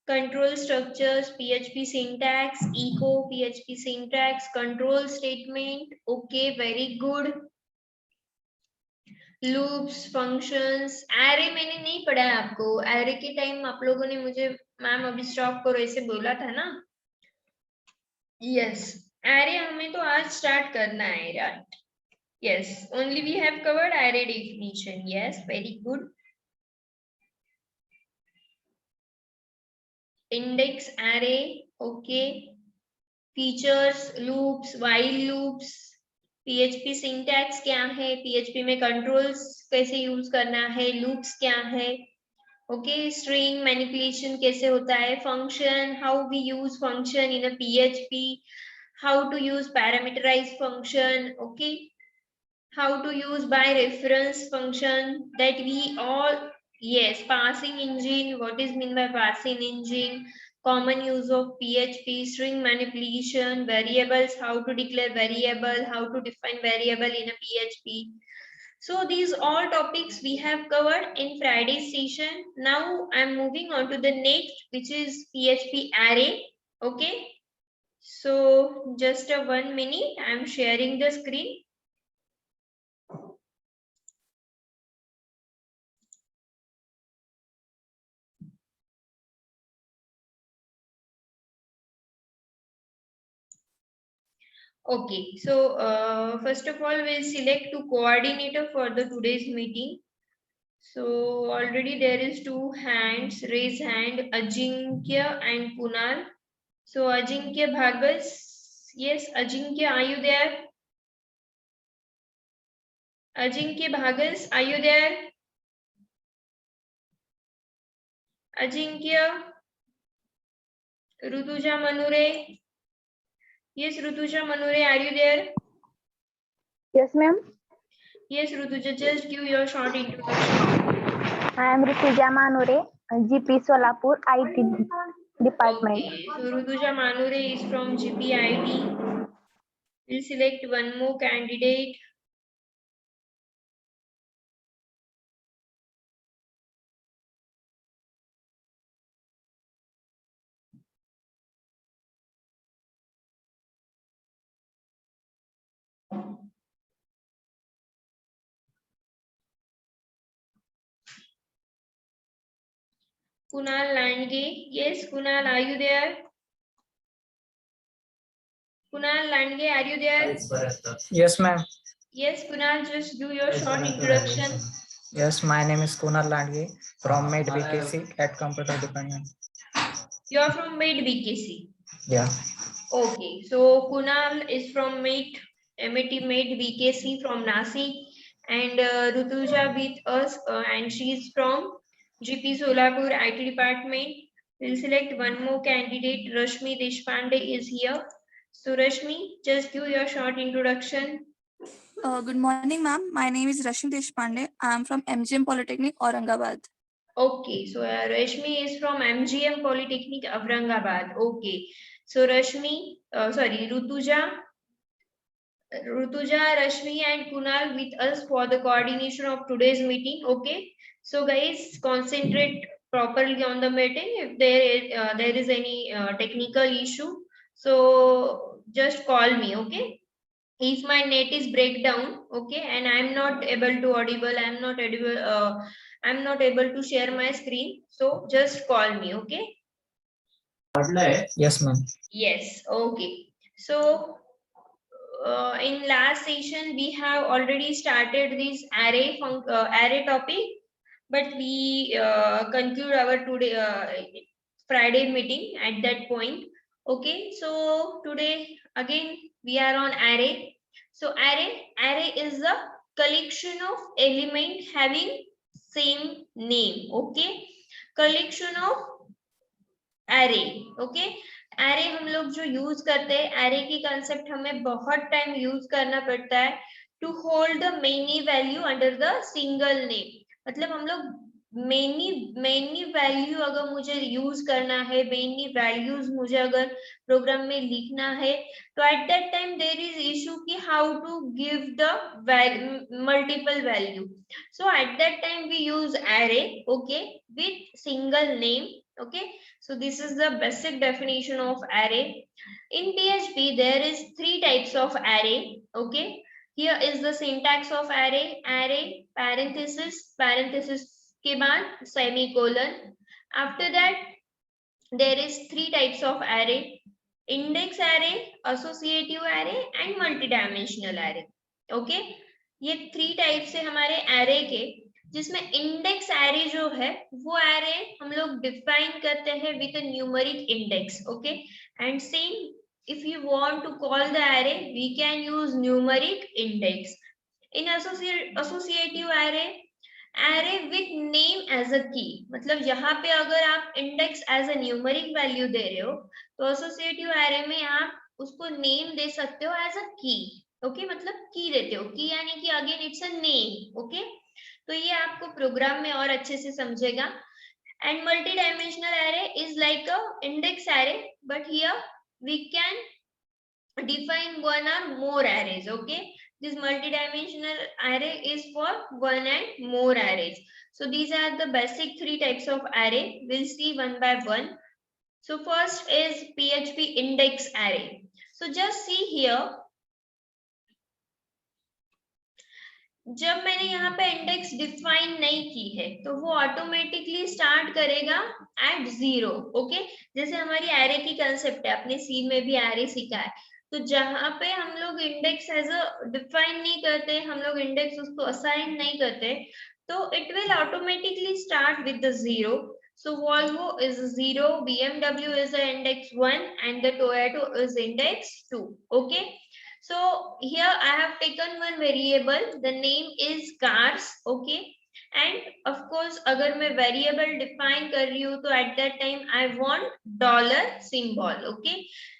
control structures, PHP syntax, echo, PHP syntax, control statement. Okay, very good. Loops functions array मैंने नहीं पढ़ा है आपको एरे के टाइम आप लोगों ने मुझे मैम अभी स्टॉप करो ऐसे बोला था ना यस एरे हमें तो आज स्टार्ट करना है right yes only we have covered array definition yes very good index array okay features loops while loops PHP syntax क्या है पीएचपी में कंट्रोल्स कैसे यूज करना है लूप्स क्या है ओके स्ट्रिंग मैनिपुलेशन कैसे होता है function how we use function in a PHP how to use parameterize function okay how to use by reference function that we all yes parsing engine what is mean by parsing engine common use of PHP string manipulation variables how to declare variable how to define variable in a PHP so these all topics we have covered in Friday's session now I'm moving on to the next which is PHP array okay so just a 1 minute I'm sharing the screen Okay, so first of all, we'll select two coordinator for the today's meeting. So already there is two hands, raise hand, Ajinkya and Kunal. So Ajinkya Bhagas, yes, Ajinkya, are you there? Ajinkya Bhagas, are you there? Ajinkya, Rutuja Manure, yes, Rutuja Manure, are you there? Yes, ma'am. Yes, Rutuja, just give your short introduction. I am Rituja Manure, GP Solapur IT department. Okay, so Rutuja Manure is from GPIT. We'll select one more candidate. Kunal Landge. Yes, Kunal, are you there? Kunal Landge, are you there? Yes, ma'am. Yes, Kunal, just do your short introduction. Yes, my name is Kunal Landge from MAIT BKC at Computer Department. You are from MAIT BKC. Yeah. Okay, so Kunal is from MAIT MAIT BKC from Nashik, and Rutuja with us, and she is from GP Solapur IT department. We'll select one more candidate. Rashmi Deshpande is here. So Rashmi, just give your short introduction. Good morning, ma'am. My name is Rashmi Deshpande. I am from MGM Polytechnic, Aurangabad. Okay, so Rashmi is from MGM Polytechnic, Aurangabad. Okay, so Rashmi, Rutuja, Rashmi, and Kunal with us for the coordination of today's meeting. Okay, so guys, concentrate properly on the meeting. If there is any technical issue, so just call me. Okay. If my net is breakdown, okay, and I'm not able to audible, I'm not able to share my screen, so just call me. Okay. Yes, ma'am. Yes. Okay. So in last session we have already started this array topic, but we conclude our today Friday meeting at that point. Okay, so today again we are on array. So array is a collection of element having same name. Okay, collection of array. Okay, array हम लोग जो use करते हैं array की concept हमें बहुत time use करना पड़ता है to hold the many value under the single name मतलब हम लोग मेनी वैल्यू अगर मुझे यूज करना है मेनी वैल्यूज मुझे अगर प्रोग्राम में लिखना है तो at that time there is issue कि how to give the multiple value so at that time we use array okay with single name Okay, so this is the basic definition of array. In PHP, there is 3 types of array. Okay, here is the syntax of array. Array parenthesis, parenthesis के बाद semicolon. After that, there is 3 types of array: index array, associative array and multidimensional array. Okay, ये 3 types है हमारे array के, जिसमें index array जो है वो एरे हम लोग डिफाइन करते हैं with numeric index. Okay, and same if you want to call the array we can use numeric index. In associative array, array with name as a key, मतलब यहाँ पे अगर आप index as a numeric value दे रहे हो तो associative array में आप उसको नेम दे सकते हो एज अ की. ओके, मतलब की देते हो, की यानी कि again it's a name. Okay, तो ये आपको प्रोग्राम में और अच्छे से समझेगा. And multi dimensional array is like a index array, but here we can define one or more arrays. Okay, this multi-dimensional array is for one and more arrays. So these are the basic 3 types of array. We'll see one by one. So first is PHP index array. So just see here, जब मैंने यहाँ पे index define नहीं की है तो वो automatically start करेगा एट 0. ओके, जैसे हमारी एरे की कंसेप्ट है, अपने सी में भी एरे सीखा है, तो जहाँ पे हम लोग इंडेक्स एज अ डिफाइन नहीं करते, हम लोग इंडेक्स उसको असाइन नहीं करते, तो it will automatically start with the 0. So Volvo is 0, BMW is the index 1 and the Toyota is index 2. Okay, so here I have taken one variable, the name is cars. Okay, and of course अगर मैं variable define कर रही हूँ तो at that time I want dollar symbol. Okay,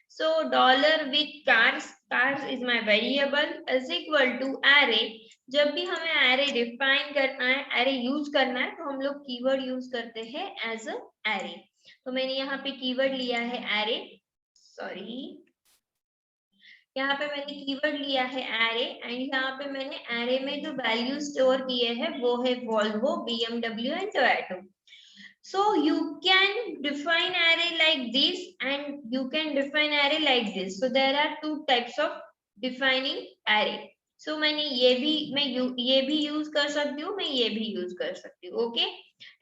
so dollar with cars, cars is my variable, is equal to array. जब भी हमें array define करना है, array use करना है, तो हम लोग keyword use करते हैं as a array. तो मैंने यहाँ पे keyword लिया है array, sorry, यहाँ पे मैंने कीवर्ड लिया है एरे, एंड यहाँ पे मैंने एरे में जो वैल्यू स्टोर किए हैं वो है Volvo, BMW and Toyota. So you can define array like this and you can define array like this. So there are 2 types of defining array. So मैंने ये भी यूज कर सकती हूँ, मैं ये भी यूज कर सकती हूँ. Okay,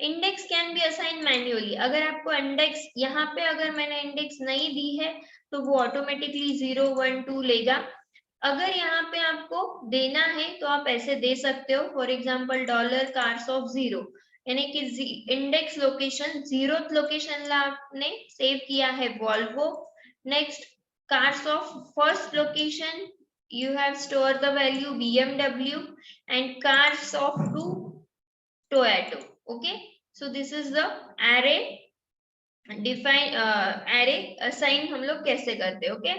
index can be assign manually. अगर आपको इंडेक्स यहाँ पे अगर मैंने इंडेक्स नहीं दी है तो वो ऑटोमेटिकली 0 1 2 लेगा. अगर यहाँ पे आपको देना है तो आप ऐसे दे सकते हो, for example dollar cars of 0, यानी कि इंडेक्स लोकेशन 0th लोकेशन ला आपने सेव किया है Volvo. Next cars of first location you have stored the value BMW and cars of 2 Toyota. Okay, so this is the array define array assign हम लोग कैसे करते हैं. ओके,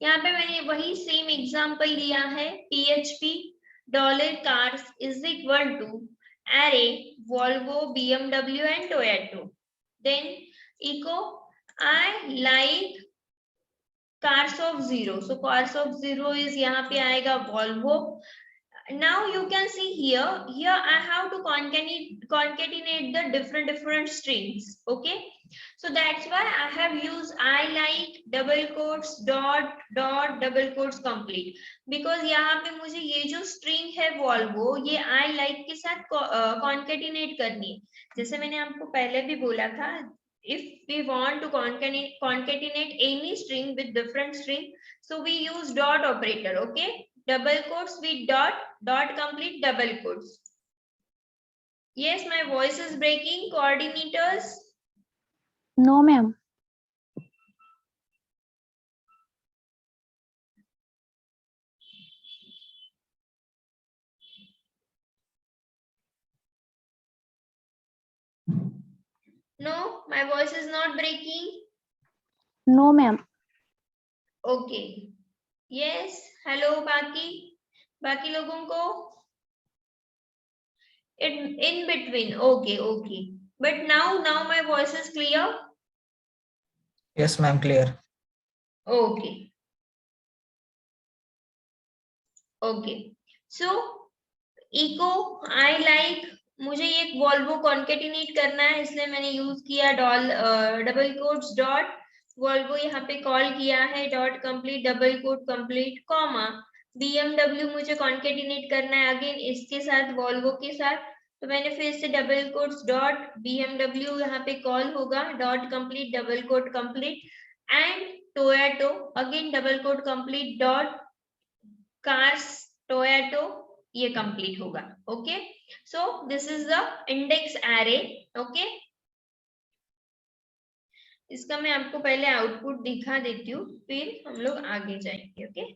यहाँ पे मैंने वही सेम एग्जांपल लिया है, PHP dollar cars is equal to array Volvo, BMW and Toyota. Then echo I like cars of 0. So cars of 0 is यहाँ पे आएगा Volvo. Now you can see here I have to concatenate the different strings. Okay, so that's why I have used I like double quotes dot double quotes complete, because यहाँ पे मुझे ये जो string है Volvo, ये I like के साथ concatenate करनी है. जैसे मैंने आपको पहले भी बोला था, if we want to concatenate any string with different string, so we use dot operator. Okay, double quotes with dot complete double quotes. Yes, my voice is breaking, coordinators. No, ma'am. No, my voice is not breaking. No, ma'am. Okay, yes, hello बाकी लोगों को in between. Okay, but now my voice is clear. Yes, ma'am, clear. Okay, so echo I like मुझे ये Volvo concatenate करना है, इसलिए मैंने use किया डबल कोट्स डॉट वॉल्वो यहाँ पे कॉल किया है, dot complete double quote complete comma BMW मुझे कॉन्केटिनेट करना है अगेन इसके साथ वॉल्वो के साथ, तो मैंने फिर से डबल कोट्स डॉट BMW यहाँ पे कॉल होगा, dot complete double quote complete and Toyota again double quote complete dot cars Toyota, ये कंप्लीट होगा. Okay, so this is the index array. Okay, इसका मैं आपको पहले आउटपुट दिखा देती हूँ, फिर हम लोग आगे जाएंगे. Okay,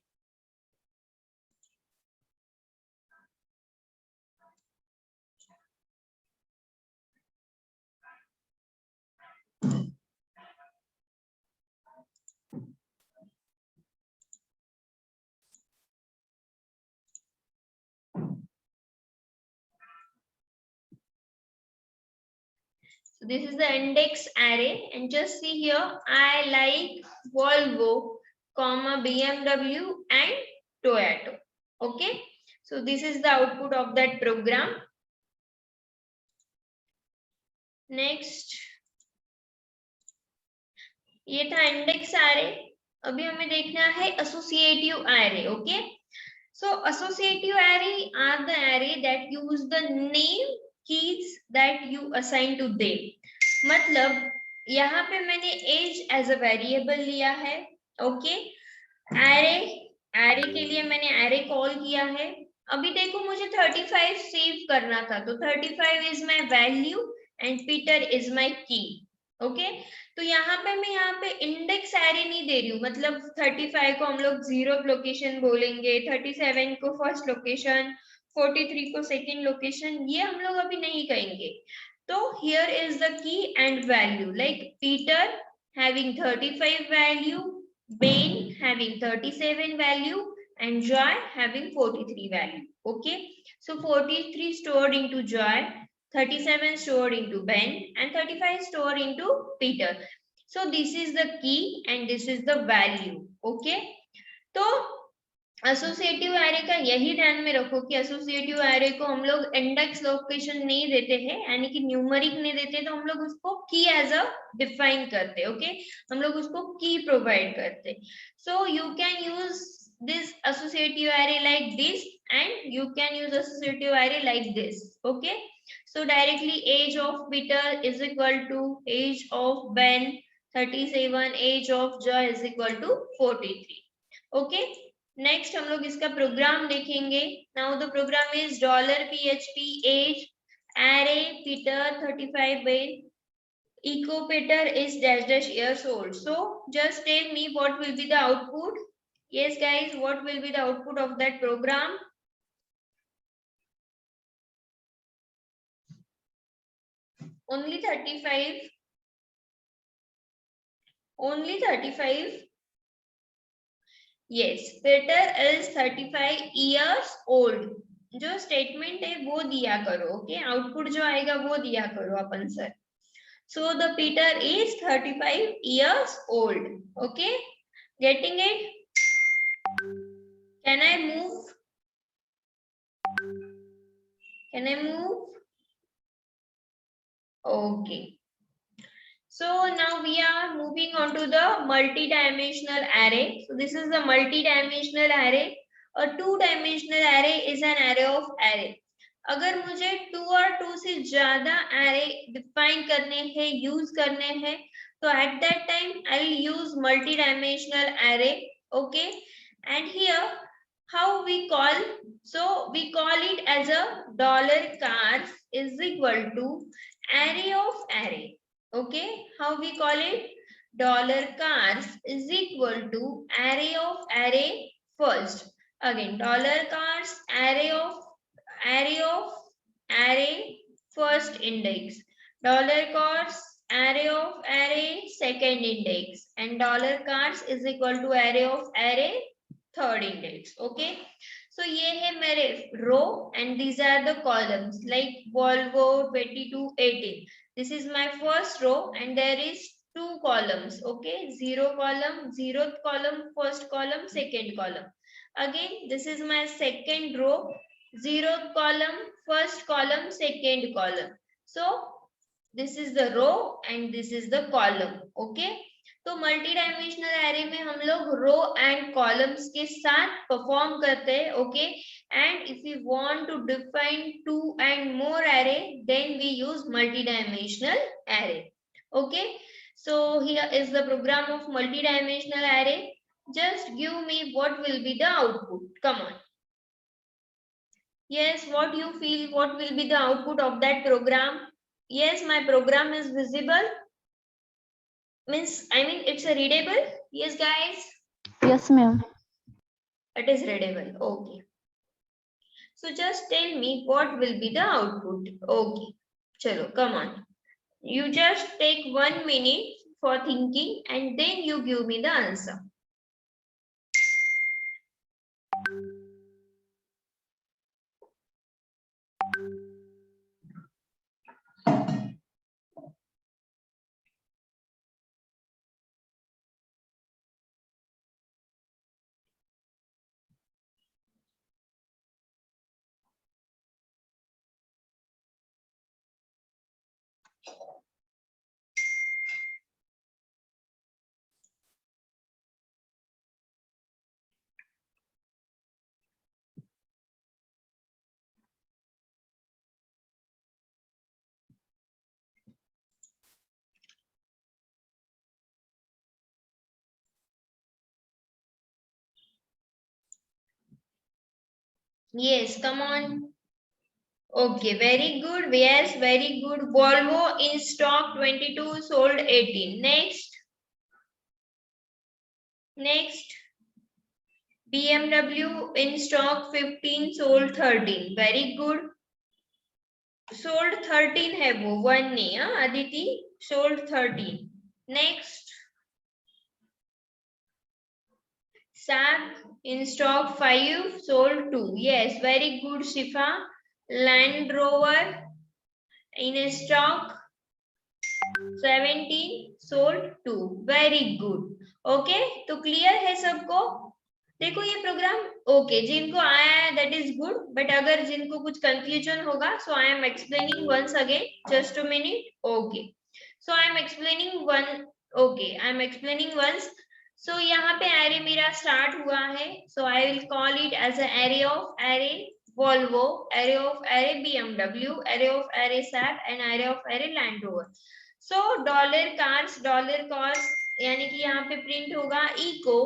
so this is the index array and just see here I like Volvo, comma BMW and Toyota. Okay, so this is the output of that program. Next, ये था इंडेक्स एरे. अभी हमें देखना है associative array. Okay, so associative array are the array that use the name keys that you assign to them. मतलब यहाँ पे मैंने age as a variable लिया है. ओके, array के लिए मैंने array कॉल किया है. अभी देखो मुझे 35 सेव करना था, तो 35 is my value and Peter is my key. Okay, तो यहाँ पे मैं यहाँ पे इंडेक्स एरे नहीं दे रही हूँ, मतलब 35 को हम लोग 0th लोकेशन बोलेंगे, 37 को फर्स्ट लोकेशन, 43 को सेकंड लोकेशन, ये हम लोग अभी नहीं कहेंगे. तो here is the key and value, like Peter having 35 value, Ben having 37 value and Joy having 43 value. Okay, so 43 stored into Joy, 37 stored into Ben and 35 stored into Peter. So this is the key and this is the value. Okay, तो associative array का यही ध्यान में रखो कि associative array को हम लोग इंडेक्स लोकेशन नहीं देते हैं, यानी कि न्यूमेरिक नहीं देते, तो हम लोग उसको की एज अ डिफाइन करते. ओके, हम लोग उसको की प्रोवाइड करते. So you can use this associative array like this and you can use associative array like this. Okay, so directly age of Peter is equal to age of Ben 37, age of Joy is equal to 43. Okay, next हम लोग इसका programme देखेंगे. now the program is $PHP age array Peter 35 Ben echo Peter is dash dash years old. So just tell me what will be the output. Yes guys, what will be the output of that program? Only 35. Only 35. Yes, Peter is 35 years old. जो statement है वो दिया करो. Okay, output जो आएगा वो दिया करो अपन sir. So the Peter is 35 years old. Okay, getting it? Can I move? Can I move? Okay. So now we are moving on to the multi-dimensional array. So this is the multi-dimensional array. A two-dimensional array is an array of array. अगर मुझे 2 और 2 से ज्यादा array define करने हैं, use करने हैं, तो at that time I will use multi-dimensional array. Okay, and here how we call, so we call it as a $cars is equal to array of array. Okay, how we call it? $cars is equal to array of array first. Again, $cars array of array first index, $cars array of array second index, and $cars is equal to array of array third index. Okay, so ये है मेरे row and these are the columns like Volvo 2218. This is my first row and there is 2 columns. Okay, 0 column, 0th column, first column, second column. Again, this is my second row zeroth column, first column, second column. So this is the row and this is the column. Okay, तो multi dimensional array में हम लोग row and columns के साथ perform करते हैं. Okay, and if you want to define two and more array then we use multi dimensional array. Okay, so here is the program of multi dimensional array. Just give me what will be the output. Come on. Yes, what you feel, what will be the output of that program? Yes, my program is visible. Means, I mean, it's a readable. Yes, guys, Yes, ma'am. it is readable. Okay. So just tell me what will be the output. Okay. Chalo, come on. You just take 1 minute for thinking and then you give me the answer. Yes, come on. Okay, very good. Yes, very good. Volvo in stock 22, sold 18. Next. Next. BMW in stock 15, sold 13. Very good. Sold 13 है वो, 1 नहीं, हाँ Aditi, sold 13. Next. SAP in stock 5, sold 2. Yes, very good, Shifa. Land Rover in stock 17, sold 2. Very good. Okay, तो clear है सबको? देखो ये programme okay, जिनको आया है दैट इज गुड, बट अगर जिनको कुछ कंफ्यूजन होगा, so I am explaining once again, just a minute. Okay, so I am explaining once. So यहाँ पे एरे मेरा स्टार्ट हुआ है, so I will call it as a array of array Volvo, array of array BMW, array of array SAP and array of array Land Rover. So $cars यानी कि यहाँ पे print होगा echo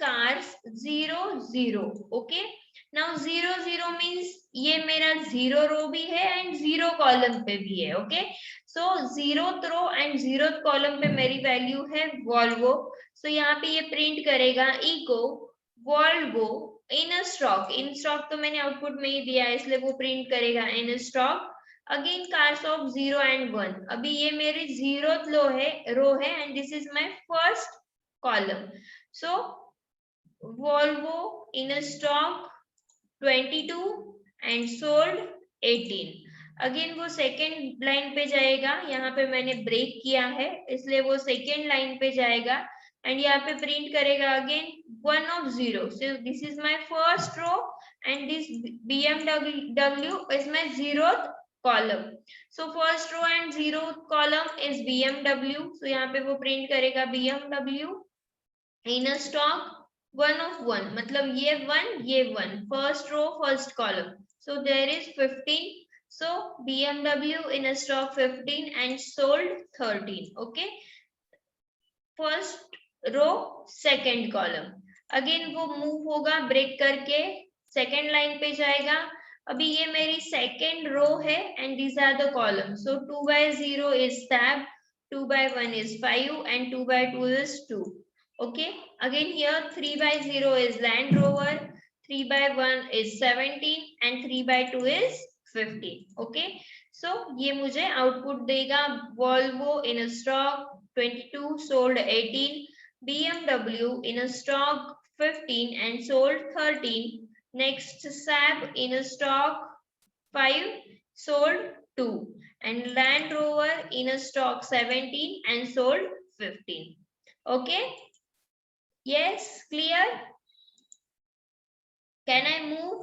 $cars 00. Okay, now 00 means ये मेरा 0 रो भी है and 0 column पे भी है. Okay, so 0th row and 0th column पे मेरी वैल्यू है Volvo. सो यहाँ पे ये प्रिंट करेगा echo Volvo in stock. In stock तो मैंने आउटपुट में ही दिया है, इसलिए वो प्रिंट करेगा in stock. Again cars of 0 and 1. अभी ये मेरी 0th रो है and this is my first column. So Volvo in stock 22 and sold 18. Again वो सेकेंड लाइन पे जाएगा, यहाँ पे मैंने ब्रेक किया है इसलिए वो सेकेंड लाइन पे जाएगा एंड यहाँ पे प्रिंट करेगा again 1 of 0. So this is my first row and this BMW is my 0th column. So first row and 0th column is BMW. So यहाँ पे वो प्रिंट करेगा BMW in a stock 1 of 1. मतलब ये 1, first row first column. So there is 15. So BMW in a stock 15 and sold 13. Okay, first row second column. Again वो move होगा break करके, second line पे जाएगा. अभी ये मेरी सेकेंड रो है and these are the column. So 2/0 is SAP, 2/1 is 5 and 2/2 is 2. Okay, again here 3/0 is Land Rover, 3/1 is 17 and 3/2 is 15. Okay, so ये मुझे आउटपुट देगा Volvo in a stock 22, sold 18, BMW in a stock 15 and sold 13. Next, SAP in a stock 5, sold 2, and Land Rover in a stock 17 and sold 15. Okay, yes, clear? Can I move?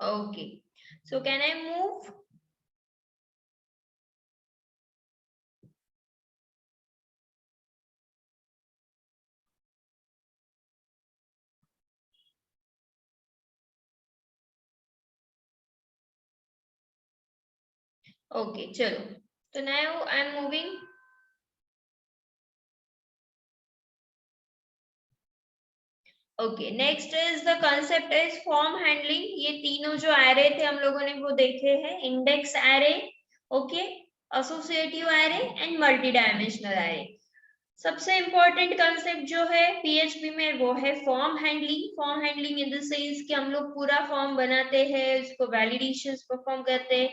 Okay. So can I move? Okay, chalo. So now I am moving. Okay, next is the concept is form handling. ये तीनों जो array थे हम लोगों ने वो देखे हैं, index array, okay, associative array and multi dimensional array. सबसे इंपॉर्टेंट कंसेप्ट जो है पीएचपी में वो है form handling. Form handling in the sense कि हम लोग पूरा फॉर्म बनाते हैं, उसको वैलिडेशंस परफॉर्म करते हैं,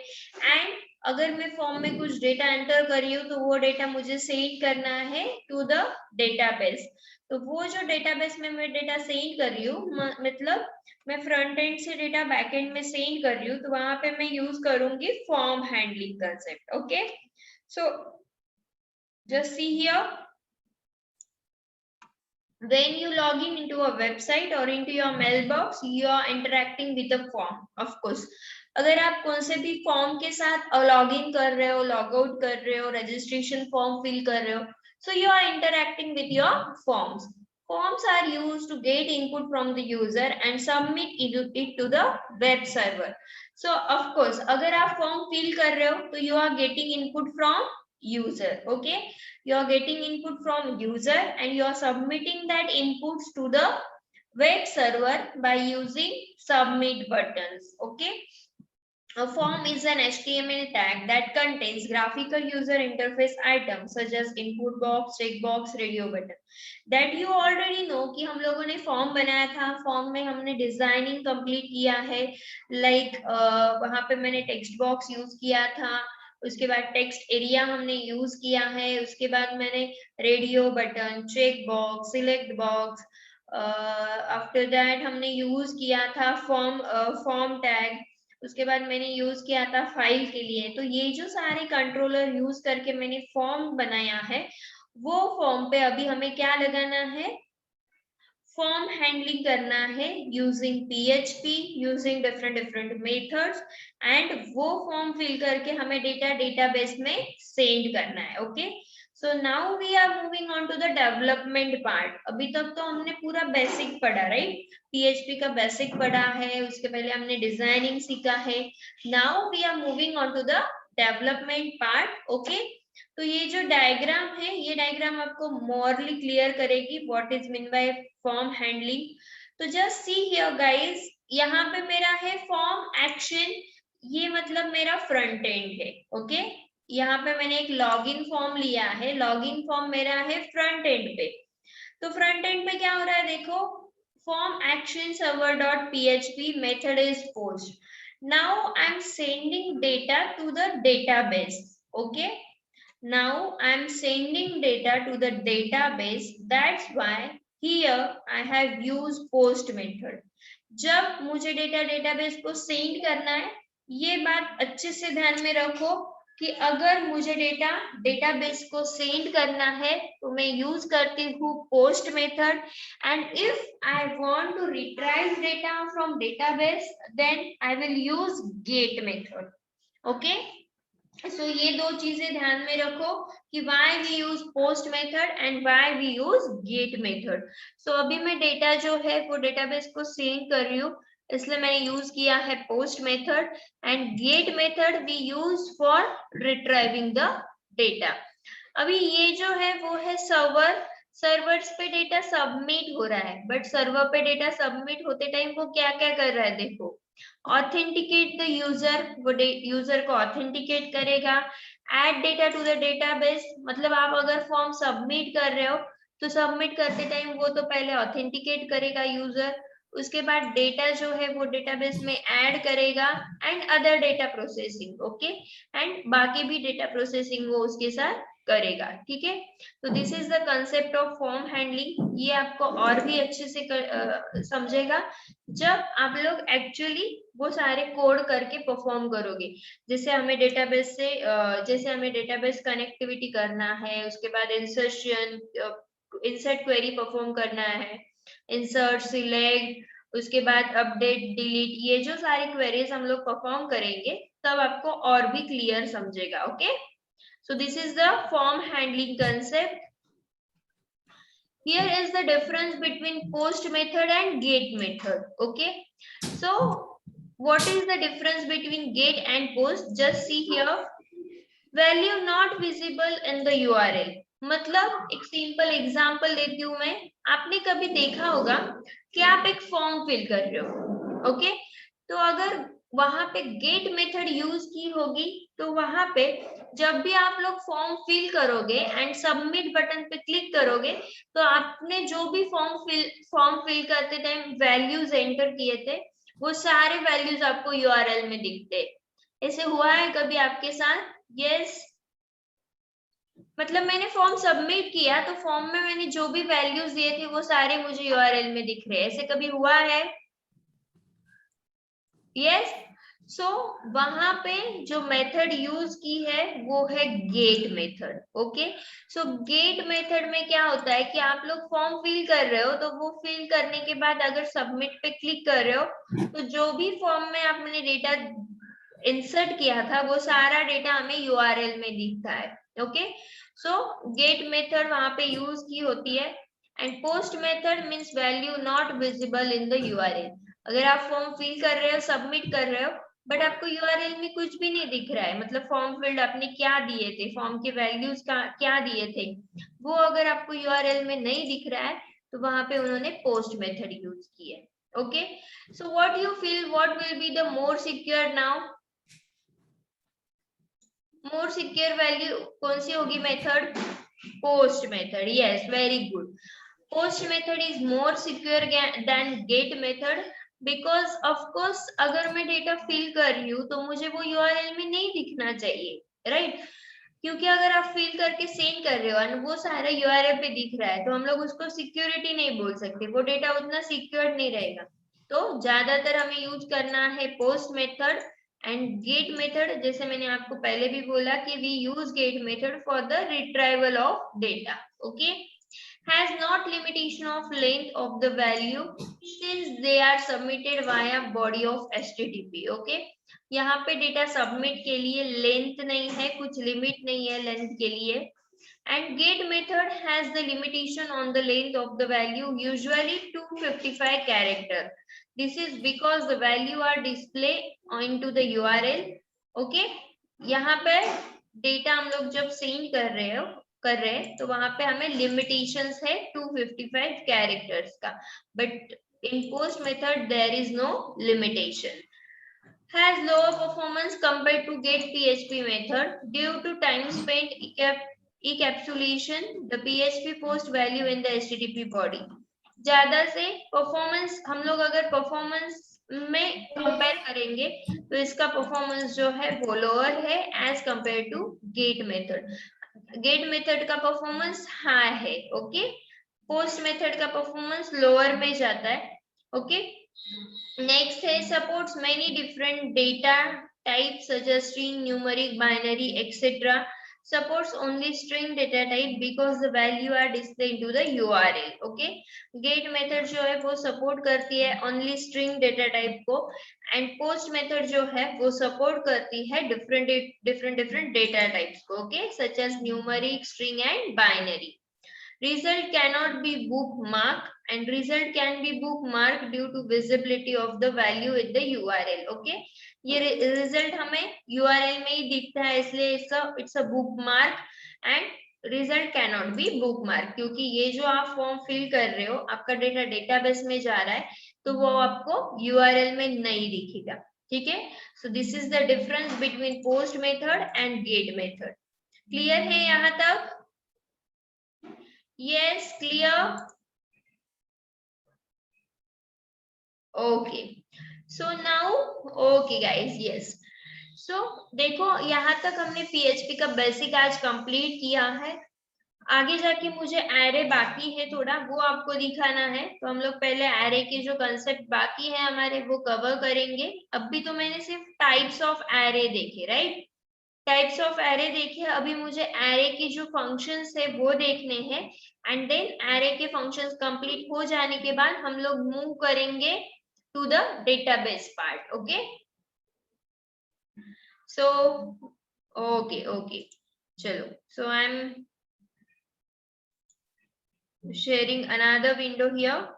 एंड अगर मैं फॉर्म में कुछ डेटा एंटर कर रही हूँ तो वो डेटा मुझे सेंड करना है टू द डेटाबेस। तो वो जो डेटाबेस में मैं डेटा सेंड कर रही हूँ, मतलब मैं फ्रंट एंड से डेटा बैक एंड में सेंड कर रही हूँ, तो वहां पे मैं यूज करूंगी form handling concept. Okay, so just see here, when you log in into a website or into your mailbox, you are interacting with a form. Of course, अगर आप कौन से भी फॉर्म के साथ लॉग इन कर रहे हो, लॉग आउट कर रहे हो, रजिस्ट्रेशन फॉर्म फिल कर रहे हो, so you are interacting with your forms. Forms are used to get input from the user and submit it to the web server. So of course, अगर आप form fill कर रहे हो तो you are getting input from user. Okay, you are getting input from user and you are submitting that inputs to the web server by using submit buttons. Okay, a form is an HTML tag that contains graphical user interface items such as input box, checkbox, radio button. That you already know कि हम लोगों ने form बनाया था, form में हमने designing complete किया है, लाइक वहां पे मैंने टेक्स्ट बॉक्स यूज किया था, उसके बाद टेक्स्ट एरिया हमने यूज किया है, उसके बाद मैंने radio button, check box, select box, after that हमने यूज किया था फॉर्म टैग, उसके बाद मैंने यूज किया था फाइल के लिए। तो ये जो सारे कंट्रोलर यूज करके मैंने फॉर्म बनाया है, वो फॉर्म पे अभी हमें क्या लगाना है, फॉर्म हैंडलिंग करना है using PHP, using different methods, and वो फॉर्म फिल करके हमें डेटा डेटाबेस में सेंड करना है। Okay, so now we are moving on to the development part. अभी तक तो हमने पूरा बेसिक पढ़ा, राइट, PHP का बेसिक पढ़ा है, उसके पहले हमने डिजाइनिंग सीखा है। Now we are moving on to the development part. Okay, तो ये जो डायग्राम है, ये डायग्राम आपको मोरली क्लियर करेगी what is mean by form handling. तो जस्ट सी हियर गाइस, यहाँ पे मेरा है फॉर्म एक्शन, ये मतलब मेरा फ्रंट एंड है। ओके, यहाँ पे मैंने एक लॉगिन फॉर्म लिया है, लॉगिन फॉर्म मेरा है फ्रंट एंड पे। तो फ्रंट एंड पे क्या हो रहा है देखो, form action server dot PHP method is post. Now I am sending data to the database. Okay, now I am sending data to the database. That's why here I have used post method. जब मुझे data database को send करना है, ये बात अच्छे से ध्यान में रखो कि अगर मुझे डेटा डेटाबेस को सेंड करना है तो मैं यूज करती हूँ post method, and if I want to retrieve data from database then I will use get method. Okay, so ये दो चीजें ध्यान में रखो कि why we use post method and why we use get method। सो अभी मैं डेटा जो है वो डेटाबेस को सेंड कर रही हूँ, इसलिए मैंने यूज किया है post method, and get method we use for retrieving the data. अभी ये जो है वो है सर्वर्स पे डेटा सबमिट हो रहा है, बट सर्वर पे डेटा सबमिट होते टाइम वो क्या क्या कर रहा है देखो, ऑथेंटिकेट द यूजर, वो यूजर को ऑथेंटिकेट करेगा, add data to the database, मतलब आप अगर फॉर्म सबमिट कर रहे हो तो सबमिट करते टाइम वो तो पहले ऑथेंटिकेट करेगा यूजर, उसके बाद डेटा जो है वो डेटाबेस में ऐड करेगा, and other data processing. Okay, and बाकी भी डेटा प्रोसेसिंग वो उसके साथ करेगा। ठीक है, तो this is the concept of form handling. ये आपको और भी अच्छे से समझेगा जब आप लोग एक्चुअली वो सारे कोड करके परफॉर्म करोगे। जैसे हमें डेटाबेस से जैसे हमें डेटाबेस कनेक्टिविटी करना है, उसके बाद इंसर्ट क्वेरी परफॉर्म करना है, इंसर्ट, सिलेक्ट, उसके बाद अपडेट, डिलीट, ये जो सारी क्वेरीज हम लोग परफॉर्म करेंगे तब आपको और भी क्लियर समझेगा. Okay, so this is the form handling concept. Here is the difference between post method and get method. Okay, so what is the difference between get and post? Just see here, value not visible in the URL. मतलब एक simple example देती हूँ मैं. आपने कभी देखा होगा कि आप एक फॉर्म फिल कर रहे हो, ओके, तो अगर वहां पे गेट मेथड यूज की होगी तो वहां पे जब भी आप लोग फॉर्म फिल करोगे एंड सबमिट बटन पे क्लिक करोगे तो आपने जो भी फॉर्म फिल करते टाइम वैल्यूज एंटर किए थे वो सारे वैल्यूज आपको यूआरएल में दिखते. ऐसे हुआ है कभी आपके साथ? यस, मतलब मैंने फॉर्म सबमिट किया तो फॉर्म में मैंने जो भी वैल्यूज दिए थे वो सारे मुझे यूआरएल में दिख रहे हैं. ऐसे कभी हुआ है? यस. सो वहां पे जो मेथड यूज की है वो है गेट मेथड. ओके, सो गेट मेथड में क्या होता है कि आप लोग फॉर्म फिल कर रहे हो तो वो फिल करने के बाद अगर सबमिट पे क्लिक कर रहे हो तो जो भी फॉर्म में आपने डेटा इंसर्ट किया था वो सारा डेटा हमें यूआरएल में दिखता है. ओके, सो गेट मेथड वहां पे यूज की होती है and post method means value not visible in the URL. अगर आप फॉर्म फिल कर रहे हो, सबमिट कर रहे हो, बट आपको यूआरएल में कुछ भी नहीं दिख रहा है, मतलब फॉर्म फील्ड आपने क्या दिए थे, फॉर्म के वैल्यूज का क्या दिए थे, वो अगर आपको यूआरएल में नहीं दिख रहा है तो वहां पे उन्होंने पोस्ट मेथड यूज की है. Okay, so what you feel, what will be the more secure now? More secure value कौन सी होगी मेथड? Post method. Yes, very good. Post method is more secure than get method because of course अगर मैं data fill कर रही हूँ तो मुझे वो यूआरएल में नहीं दिखना चाहिए, राइट? क्योंकि अगर आप फिल करके सेंड कर रहे हो और वो सारा यूआरएल पे दिख रहा है तो हम लोग उसको सिक्योरिटी नहीं बोल सकते, वो डेटा उतना सिक्योर नहीं रहेगा. तो ज्यादातर हमें यूज करना है post method and get method. जैसे मैंने आपको पहले भी बोला कि we use get method for the retrieval of data. Okay, has not limitation of length of the value since they are submitted via body of HTTP. Okay, यहाँ पे data submit के लिए लेंथ नहीं है, कुछ लिमिट नहीं है length के लिए. And get method has the limitation on the length of the value, usually 255 character. This is because the value are displayed into the URL. Okay, यहाँ पे डेटा हम लोग जब सेंड कर रहे हैं तो वहां पे हमें लिमिटेशंस है 255 कैरेक्टर्स का, but in post method there is no limitation. Has lower performance compared to get PHP method due to time spent encapsulation the PHP post value in the HTTP body. ज्यादा से performance, हम लोग अगर performance में compare करेंगे तो इसका performance जो है वो लोअर है as compare to get method. Get method का परफॉर्मेंस हाई है. ओके, पोस्ट मेथड का परफॉर्मेंस लोअर में जाता है. ओके, नेक्स्ट है supports many different data types such as string, numeric, binary etcetera. supports only string data type because the value are displayed into the URL. Okay, get method जो है वो support करती है only string data type को and post method जो है वो support करती है different data types को. Okay, such as numeric, string and binary. Result cannot be bookmarked and result can be bookmarked due to visibility of the value in the URL. Okay, ये result हमें URL में ही दिखता है इसलिए it's a bookmark and result can not be bookmark क्योंकि ये जो आप फॉर्म फिल कर रहे हो आपका डेटा डेटाबेस में जा रहा है तो वो आपको यूआरएल में नहीं दिखेगा. ठीक है, so this is the difference between post method and get method. Clear है यहाँ तक? Yes, clear? Okay, so now okay guys, yes, so देखो यहाँ तक हमने PHP का बेसिक आज कंप्लीट किया है. आगे जाके मुझे एरे बाकी है थोड़ा, वो आपको दिखाना है. तो हम लोग पहले एरे के जो कंसेप्ट बाकी है हमारे वो कवर करेंगे. अभी तो मैंने सिर्फ टाइप्स ऑफ एरे देखे, राइट? टाइप्स ऑफ एरे देखे. अभी मुझे एरे की जो फंक्शंस है वो देखने हैं एंड देन एरे के फंक्शंस कंप्लीट हो जाने के बाद हम लोग मूव करेंगे to the database part. Okay, so okay, chalo, so I'm sharing another window here.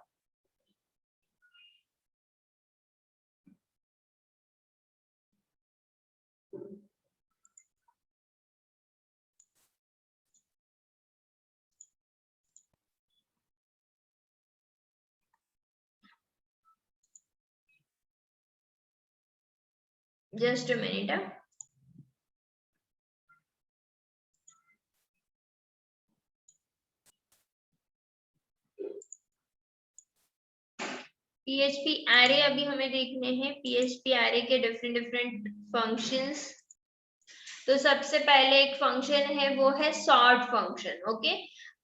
Just a minute. PHP array अभी हमें देखने हैं, PHP array के डिफरेंट फंक्शंस। तो सबसे पहले एक फंक्शन है वो है सॉर्ट फंक्शन। ओके,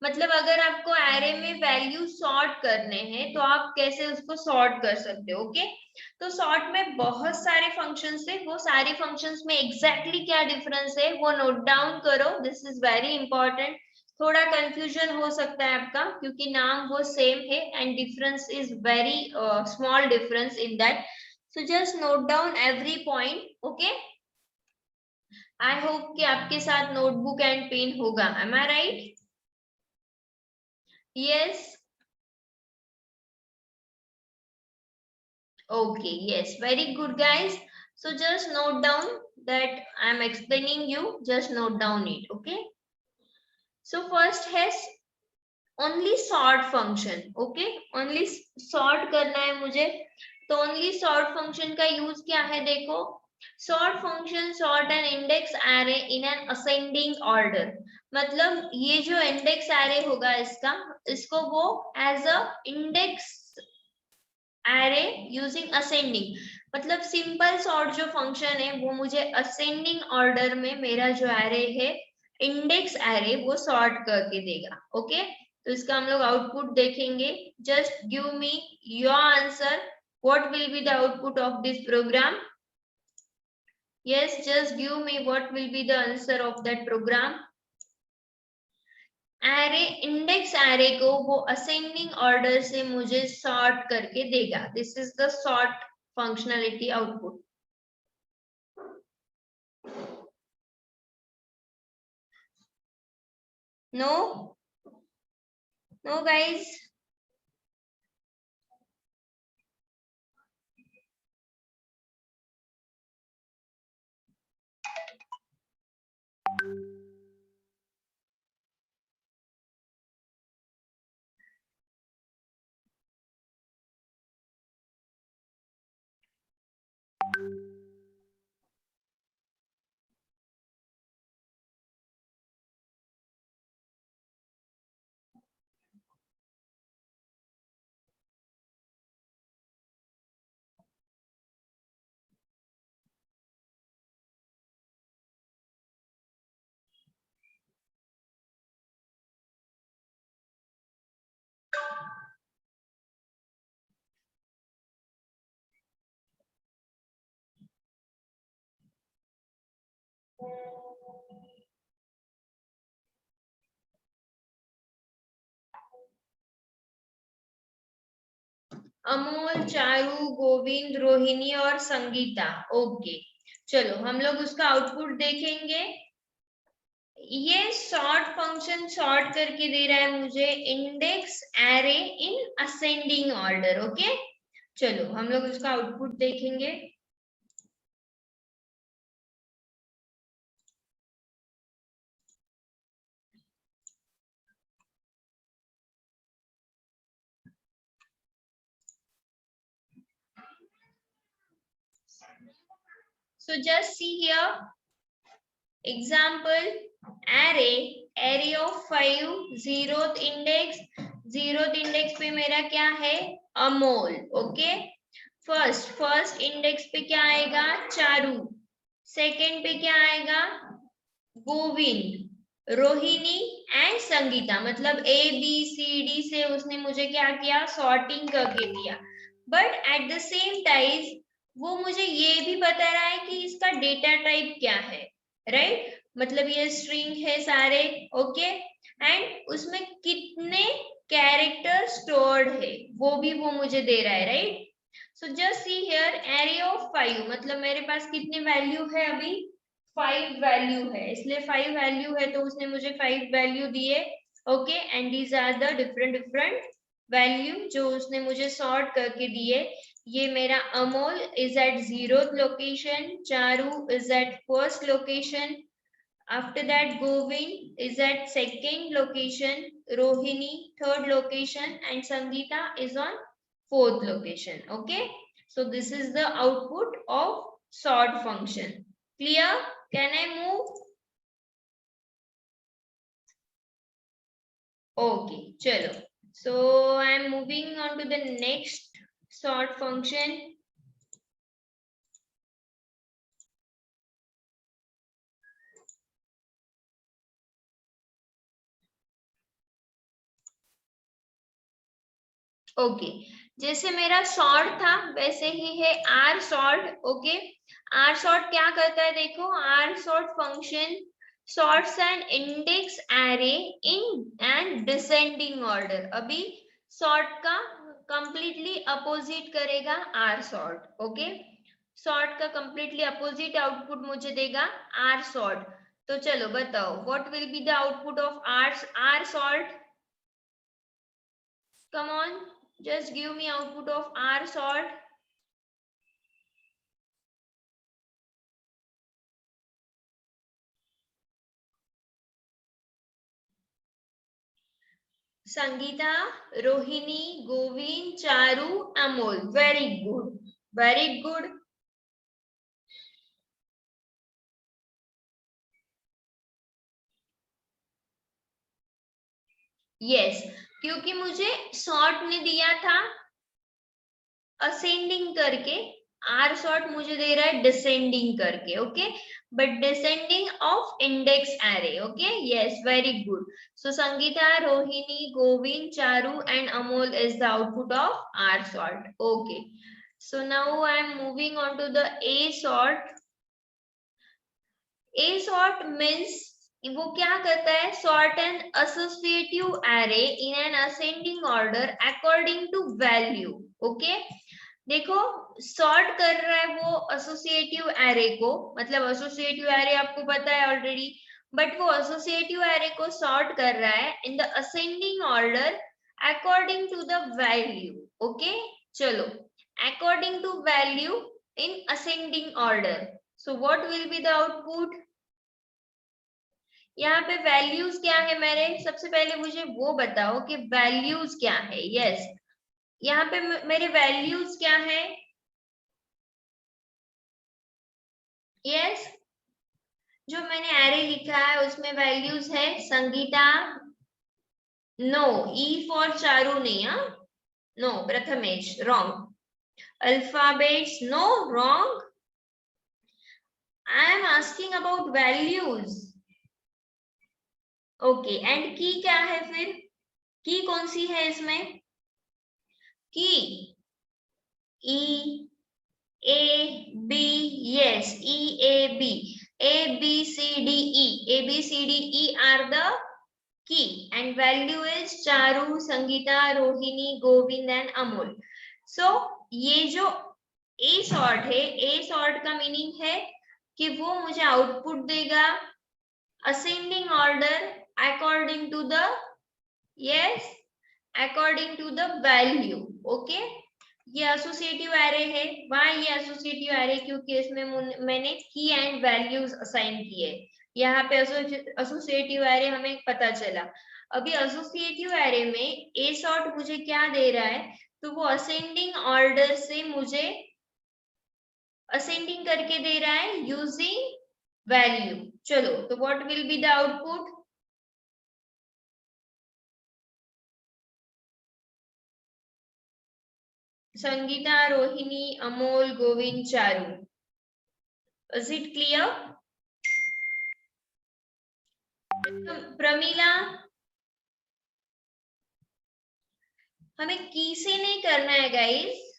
मतलब अगर आपको एरे में वैल्यू सॉर्ट करने हैं तो आप कैसे उसको सॉर्ट कर सकते हो। ओके, तो सॉर्ट में बहुत सारे फंक्शंस है, वो सारे फंक्शंस में एग्जैक्टली क्या डिफरेंस है वो नोट डाउन करो, दिस इज वेरी इंपॉर्टेंट। थोड़ा कंफ्यूजन हो सकता है आपका क्योंकि नाम वो सेम है and difference is very small difference in that, so just note down every point. Okay, I hope कि आपके साथ नोटबुक एंड पेन होगा, am I right? Yes, okay, yes, very good guys. So just note down that I am explaining you, just note down it. Okay, so first has only sort function. Okay, only sort करना है मुझे, तो only sort function का use क्या है देखो, sort function sort an index array in an ascending order। मतलब ये जो index array होगा इसका, इसको वो as a index array using ascending, मतलब सिंपल सॉर्ट जो फंक्शन है वो मुझे असेंडिंग ऑर्डर में मेरा जो एरे है इंडेक्स एरे वो सॉर्ट करके देगा। ओके, तो इसका हम लोग आउटपुट देखेंगे। Just give me your answer, what will be the output of this program. Yes, just give me what will be the answer of that program. Array index array को वो ascending order से मुझे sort करके देगा, this is the sort functionality output. No no guys, Amol, Charu, Govind, Rohini और Sangeeta. Okay, चलो हम लोग उसका आउटपुट देखेंगे। ये सॉर्ट फंक्शन सॉर्ट करके दे रहा है मुझे इंडेक्स एरे इन असेंडिंग ऑर्डर। ओके, चलो हम लोग उसका आउटपुट देखेंगे। So just see here, example array of 5, zeroth index पे मेरा क्या है, अमोल। ओके, फर्स्ट इंडेक्स पे क्या आएगा, चारू। सेकंड पे क्या आएगा, गोविंद, रोहिणी एंड संगीता। मतलब ए बी सी डी से उसने मुझे क्या किया, सॉर्टिंग करके दिया। But at the same time वो मुझे ये भी बता रहा है कि इसका डेटा टाइप क्या है, राइट? मतलब ये स्ट्रिंग है सारे। ओके, एंड उसमें कितने कैरेक्टर स्टोर्ड है वो भी वो मुझे दे रहा है, right? So just see here array of 5, मतलब मेरे पास कितने वैल्यू है अभी 5 वैल्यू है, इसलिए 5 वैल्यू है तो उसने मुझे 5 वैल्यू दिए। Okay, and these are the different value जो उसने मुझे सॉर्ट करके दिए। ये मेरा Amol is at 0th location, Charu is at 1st location, after that Govind is at 2nd location, Rohini 3rd location, and Sangeeta is on 4th location. Okay, so this is the output of sort function. Clear? Can I move? Okay, chalo. So I am moving on to the next sort function. Okay, जैसे मेरा sort था वैसे ही है R sort. Okay, R sort क्या करता है, देखो R sort function sorts an index array in and descending order। अभी sort का completely opposite करेगा r sort। ओके, sort का completely opposite output मुझे देगा r sort। तो चलो बताओ what will be the output of r sort? Come on, just give me output of r sort। Sangeeta, Rohini, Govind, Charu, Amol. Very good, very good. Yes, क्योंकि मुझे sort ने दिया था असेंडिंग करके, आर सॉर्ट मुझे दे रहा है डिसेंडिंग करके। Okay, but descending of index array. Okay, yes, very good. So Sangeeta, Rohini, Govind, Charu and Amol is the output of R sort. Okay, so now I am moving on to the A sort. A sort means वो क्या करता है, sort an associative array in an ascending order according to value. Okay, देखो sort कर रहा है वो associative array को, मतलब एसोसिएटिव एरे आपको पता है ऑलरेडी, बट वो एसोसिएटिव एरे को सॉर्ट कर रहा है in the ascending order according to the value. Okay, चलो according to value in ascending order. So what will be the output? यहाँ पे वैल्यूज क्या है मेरे, सबसे पहले मुझे वो बताओ कि वैल्यूज क्या है। यस, यहाँ पे मेरे वैल्यूज क्या है? यस, जो मैंने एरे लिखा है उसमें वैल्यूज है Sangeeta, no, E for Charu नहीं, हाँ, no, Prathamesh wrong, alphabets no, wrong, I am asking about values. Okay, and key क्या है फिर, की कौन सी है इसमें? की ई A B, yes, E A B, A B C D E, A B C D E are the key, and value is Charu, Sangeeta, Rohini, Govind and Amol. So ये जो A sort है, A sort का meaning है कि वो मुझे output देगा ascending order according to the, yes, according to the value। okay, ये एसोसिएटिव एरे है। वहां ये एसोसिएटिव एरे क्योंकि इसमें मैंने की एंड वैल्यूज असाइन किए, यहाँ पे एसोसिएटिव एरे हमें पता चला। अभी एसोसिएटिव एरे में ए सॉर्ट मुझे क्या दे रहा है, तो वो असेंडिंग ऑर्डर से मुझे असेंडिंग करके दे रहा है यूजिंग वैल्यू। चलो, तो what will be the output? Sangeeta, Rohini, Amol, Govind, Charu. Is it clear? Pramila, हमें की से नहीं करना है गाइस,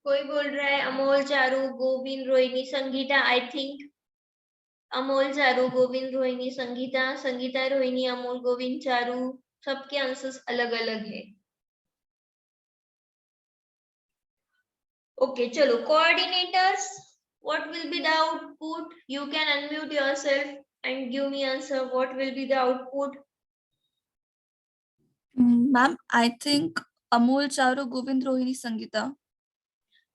कोई बोल रहा है अमोल, चारू, गोविंद, रोहिणी, संगीता। आई थिंक अमोल, चारू, गोविंद, रोहिणी, संगीता, संगीता, रोहिणी, अमोल, गोविंद, चारू, सबके आंसर्स अलग अलग है। ओके चलो, coordinators, what will be the output? You can unmute yourself and give me answer. What will be the output? Ma'am, I think Amol, Charu, Govind, Rohini, Sangeeta.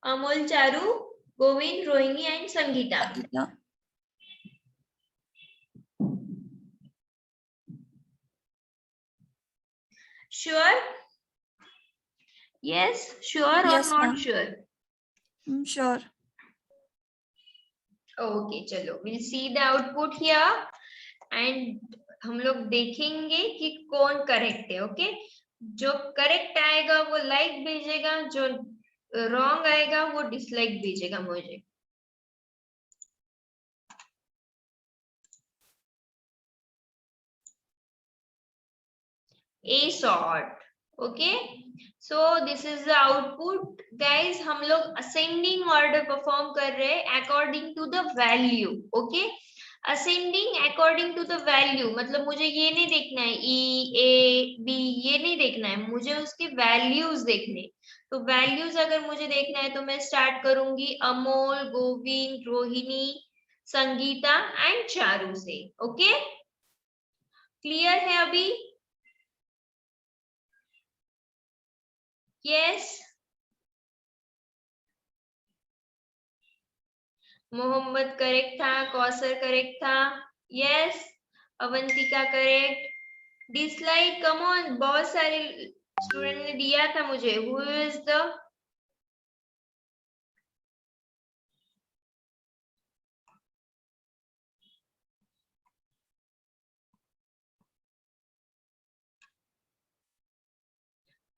Amol, Charu, Govind, Rohini and Sangeeta. Sangeeta. Sure? Yes, sure Yes, or not ma'am. sure? Sure. Okay, चलो, we'll see the output here and हम लोग देखेंगे कि कौन correct है। Okay, जो correct आएगा वो लाइक भेजेगा, जो रॉन्ग आएगा वो डिसलाइक भेजेगा मुझे। A sort. Okay, so this is the output guys। हम लोग ascending order perform कर रहे हैं according to the value। okay, ascending according to the value मतलब मुझे ये नहीं देखना है E A B, ये नहीं देखना है, मुझे उसके values देखने। तो values अगर मुझे देखना है तो मैं स्टार्ट करूंगी अमोल, गोविंद, रोहिणी, संगीता एंड चारू से। ओके, क्लियर है अभी? यस, मोहम्मद करेक्ट था, कौसर करेक्ट था, yes, Avantika correct. Dislike, come on, बहुत सारे स्टूडेंट ने दिया था मुझे। हु इज द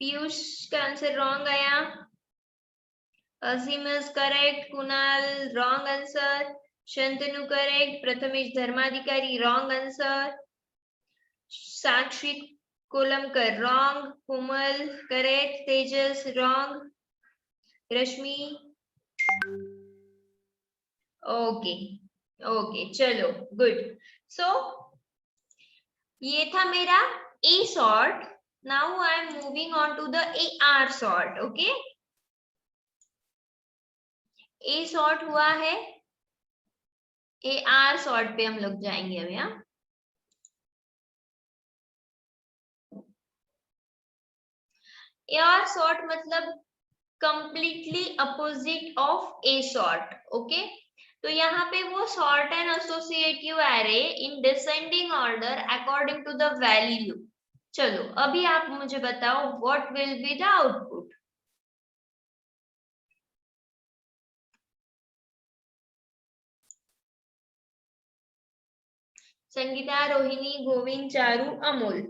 पीयूष का आंसर रॉन्ग आया। Azeem is correct, Kunal wrong answer, Shantanu correct, Prathamesh Dharmadhikari wrong answer, Sakshi Kolamkar wrong, Komal correct, Tejas wrong, Rashmi okay okay चलो गुड। सो ये था मेरा A sort। Now I am moving on to the AR sort। Okay, A sort हुआ है, AR sort पे हम लोग जाएंगे अब। यहाँ AR sort मतलब completely opposite of A sort। Okay, तो यहाँ पे वो sort and associative array in descending order according to the value। चलो अभी आप मुझे बताओ what will be the output। Sangeeta, Rohini, Govind, Charu, Amol.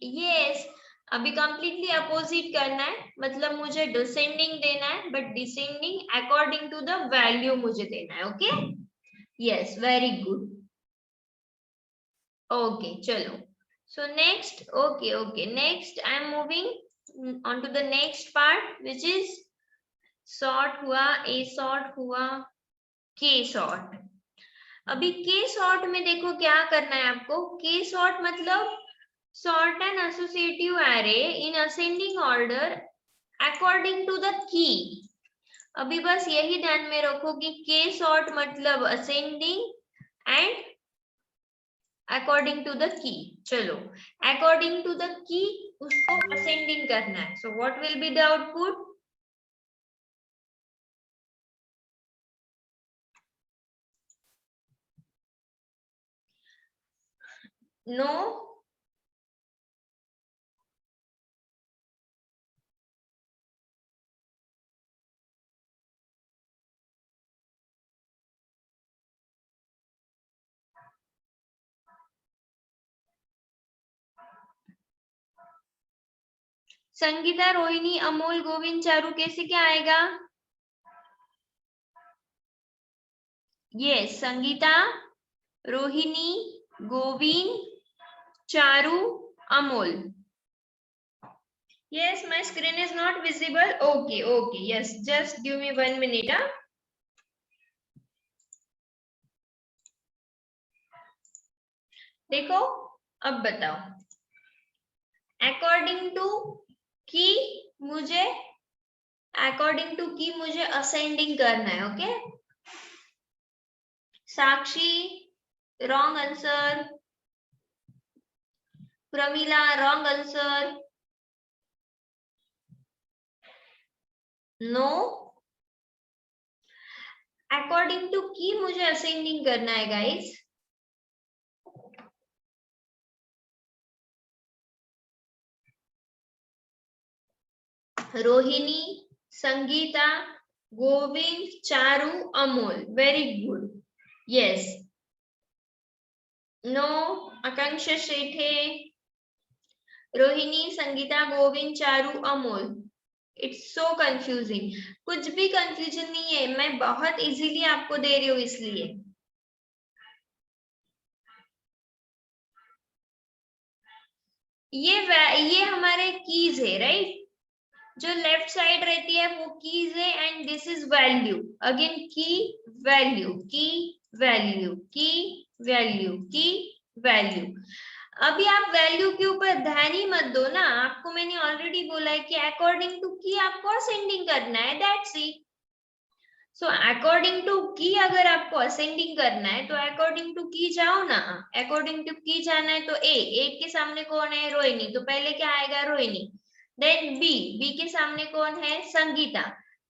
Yes, अभी कंप्लीटली अपोजिट करना है, मतलब मुझे डिसेंडिंग देना है, but descending according to the value मुझे देना है। Okay, yes, very good. Okay चलो, so next, okay next I am moving on to the next part which is sort हुआ, ए सॉर्ट हुआ, के सॉर्ट। अभी के सॉर्ट में देखो क्या करना है आपको। के सॉर्ट मतलब sort an associative array in ascending order according to the key। अभी बस यही ध्यान में रखो कि k sort मतलब ascending and according to the key। चलो, according to the key उसको ascending करना है। so what will be the output? No, Sangeeta, Rohini, Amol, Govind, Charu कैसे क्या आएगा? Yes, Sangeeta, Rohini, Govind, Charu, Amol. Yes, my screen is not visible. Okay, okay. Yes, just give me 1 minute. देखो, अब बताओ. According to की मुझे ascending करना है. Okay. Sakshi, wrong answer. Pramila, wrong answer. No. According to की मुझे ascending करना है guys. Rohini, Sangeeta, Govind, Charu, Amol. Very good. Yes. No. Akanksha Shethe, Rohini, Sangeeta, Govind, Charu, Amol. It's so confusing. कुछ भी कंफ्यूजन नहीं है, मैं बहुत इजीली आपको दे रही हूँ इसलिए. ये हमारे कीज है, राइट. जो लेफ्ट साइड रहती है वो कीज है and this is value. Again की वैल्यू, की वैल्यू, की वैल्यू, की वैल्यू. अभी आप वैल्यू के ऊपर ध्यान ही मत दो ना. आपको मैंने ऑलरेडी बोला है कि अकॉर्डिंग टू की आपको असेंडिंग करना है. That's it. So according to key अगर आपको असेंडिंग करना है तो अकॉर्डिंग टू की जाओ ना. अकॉर्डिंग टू की जाना है तो ए के सामने कौन है? रोहिणी. तो पहले क्या आएगा? रोहिणी. देन बी के सामने कौन है? संगीता.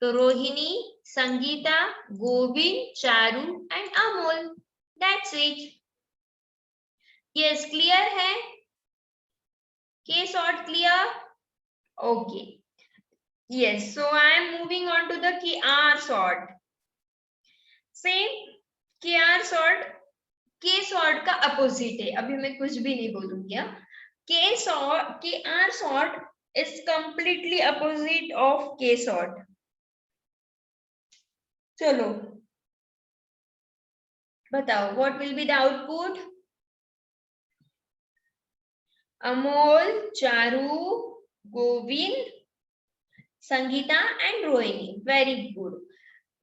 तो Rohini, Sangeeta, Govind, Charu and Amol. That's it. Yes, clear है? K sort clear? Okay. Yes, so I am moving on to the K R sort. Same K are sort के सॉर्ट का अपोजिट है. अभी मैं कुछ भी नहीं बोलूंगी. K are sort is completely opposite of K sort. चलो बताओ, what will be the output? Amol, Charu, Govind, Sangeeta and Rohini. Very good.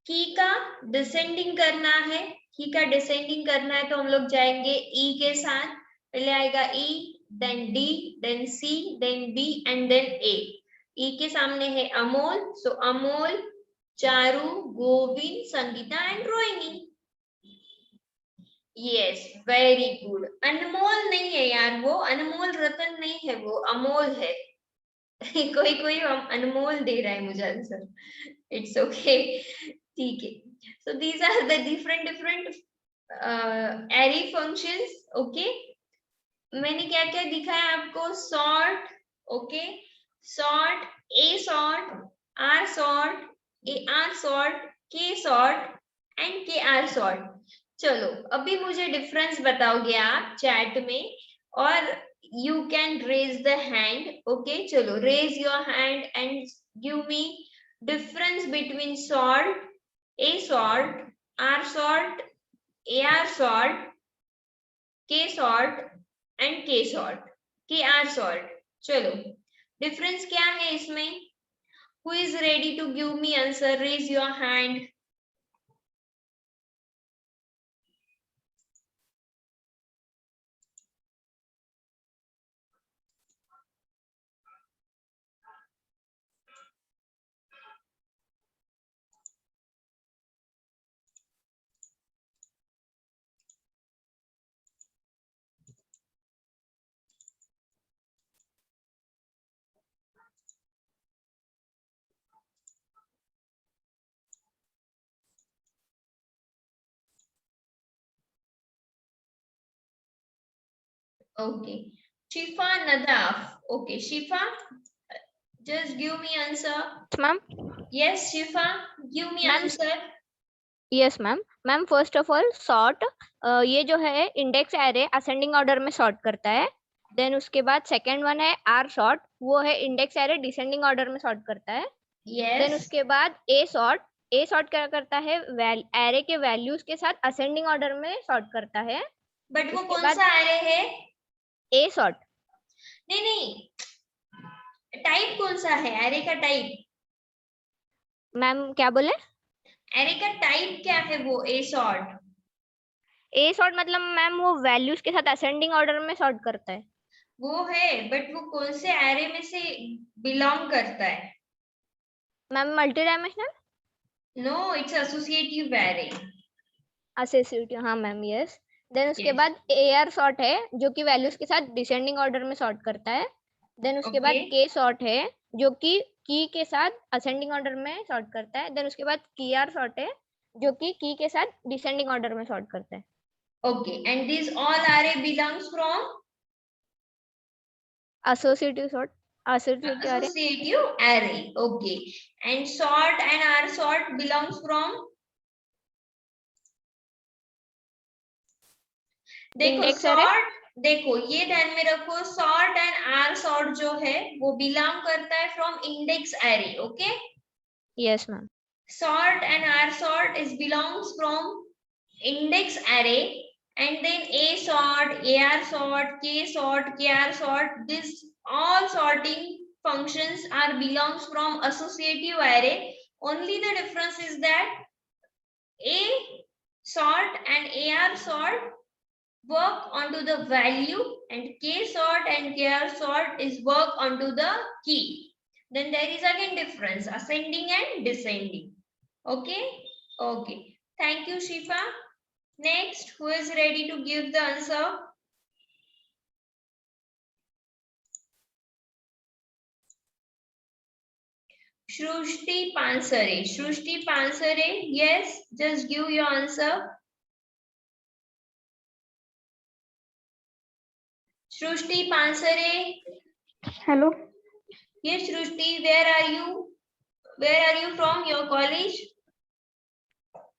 की का डिसेंडिंग करना है. की का डिसेंडिंग करना है तो हम लोग जाएंगे ई के साथ. पहले आएगा ई, then D, then C, then B and then A. E के सामने है Amol. So Amol, Charu, Govind, Sangeeta and Rohini. Yes, very good. अनमोल नहीं है यार, वो अनमोल रतन नहीं है, वो अमोल है. कोई हम अनमोल दे रहा है मुझे आंसर. It's okay. ठीक है. So these are the different array functions. Okay. मैंने क्या क्या दिखाया आपको? Sort. Okay. Sort, A sort, r sort, a r sort, के sort and k are sort. चलो अभी मुझे डिफरेंस बताओगे आप चैट में और you can raise the hand. Okay, चलो raise your hand and give me difference between sort, A sort, r sort, a r sort, के sort and k sort, k are sort. चलो difference क्या है इसमें? Who is ready to give me answer? Raise your hand. Okay, Shifa Nadaf. Okay, Shifa, just give me answer. Ma'am. Yes, Shifa, give me Ma'am, answer. Yes ma'am. Ma'am first of all sort, ये जो है index array ascending order में sort करता है. Then उसके बाद second one है R sort, वो है इंडेक्स एरे डिसेंडिंग ऑर्डर में सॉर्ट करता है. Yes. देन उसके बाद ए सॉर्ट क्या करता है? एरे के वैल्यूज के साथ असेंडिंग ऑर्डर में सॉर्ट करता है. बट वो उसके कौन बाद सा एरे है? A sort. नहीं, टाइप कौन सा है एरे का टाइप? मैम क्या बोले? एरे का टाइप क्या है वो ए सॉर्ट? ए सॉर्ट मतलब मैम वो वैल्यूज के साथ असेंडिंग ऑर्डर में सॉर्ट करता है। वो है बट वो कौन से एरे में से बिलोंग करता है? Ma'am multi dimensional no, it's associative array. Associative, हाँ मैम यस। देन उसके यस। बाद ए आर सॉर्ट है जो कि वैल्यूज के साथ डिसेंडिंग ऑर्डर में सॉर्ट करता है। देन उसके ओके। बाद के सॉर्ट है जो कि की के साथ असेंडिंग ऑर्डर में सॉर्ट करता है। देन उसके बाद की आर सॉर्ट है जो कि की के साथ डिसेंडिंग ऑर्डर में सॉर्ट करता है। Okay, and this all array belongs from associative sort, associative अरे associative array. Okay, and sort and R sort belongs from, देखो इंडेक्स अरे। सॉर्ट, देखो ये ध्यान में रखो, सॉर्ट एंड आर सॉर्ट जो है वो बिलोंग करता है from index array. Okay, yes ma'am. sort and R sort is belongs from index array, and then A sort, AR sort, K sort, KR sort, this all sorting functions are belongs from associative array. Only the difference is that A sort and AR sort work onto the value, and K sort and KR sort is work onto the key. Then there is again difference, ascending and descending. Okay, okay, thank you Shifa. Next, who is ready to give the answer? Shrushti Pansare. Shrushti Pansare, yes, just give your answer. Shrushti Pansare. Hello, Yes, Shrushti, where are you? Where are you from? Your college?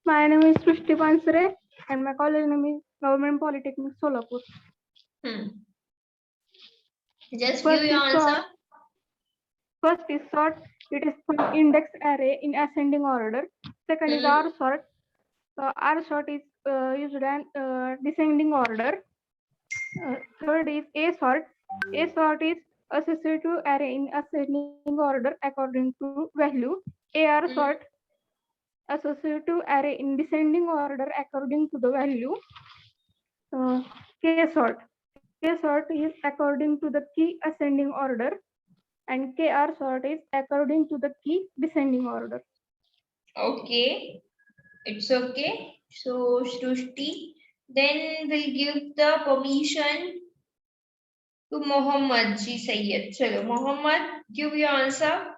my name is Srushti Pansare and my college name is Government Polytechnic Solapur. Just First give your is answer. First is sort. It is from index array in ascending order. Second is R sort. R sort is used in descending order. Third is A sort. A sort is associative array in ascending order according to value. AR sort associative array in descending order according to the value. K sort. K sort is according to the key ascending order, and KR sort is according to the key descending order. Okay, it's okay. So, Shrushti, then we'll give the permission to Mohammad Ji Sayyed. Chalo, Mohammad, give your answer.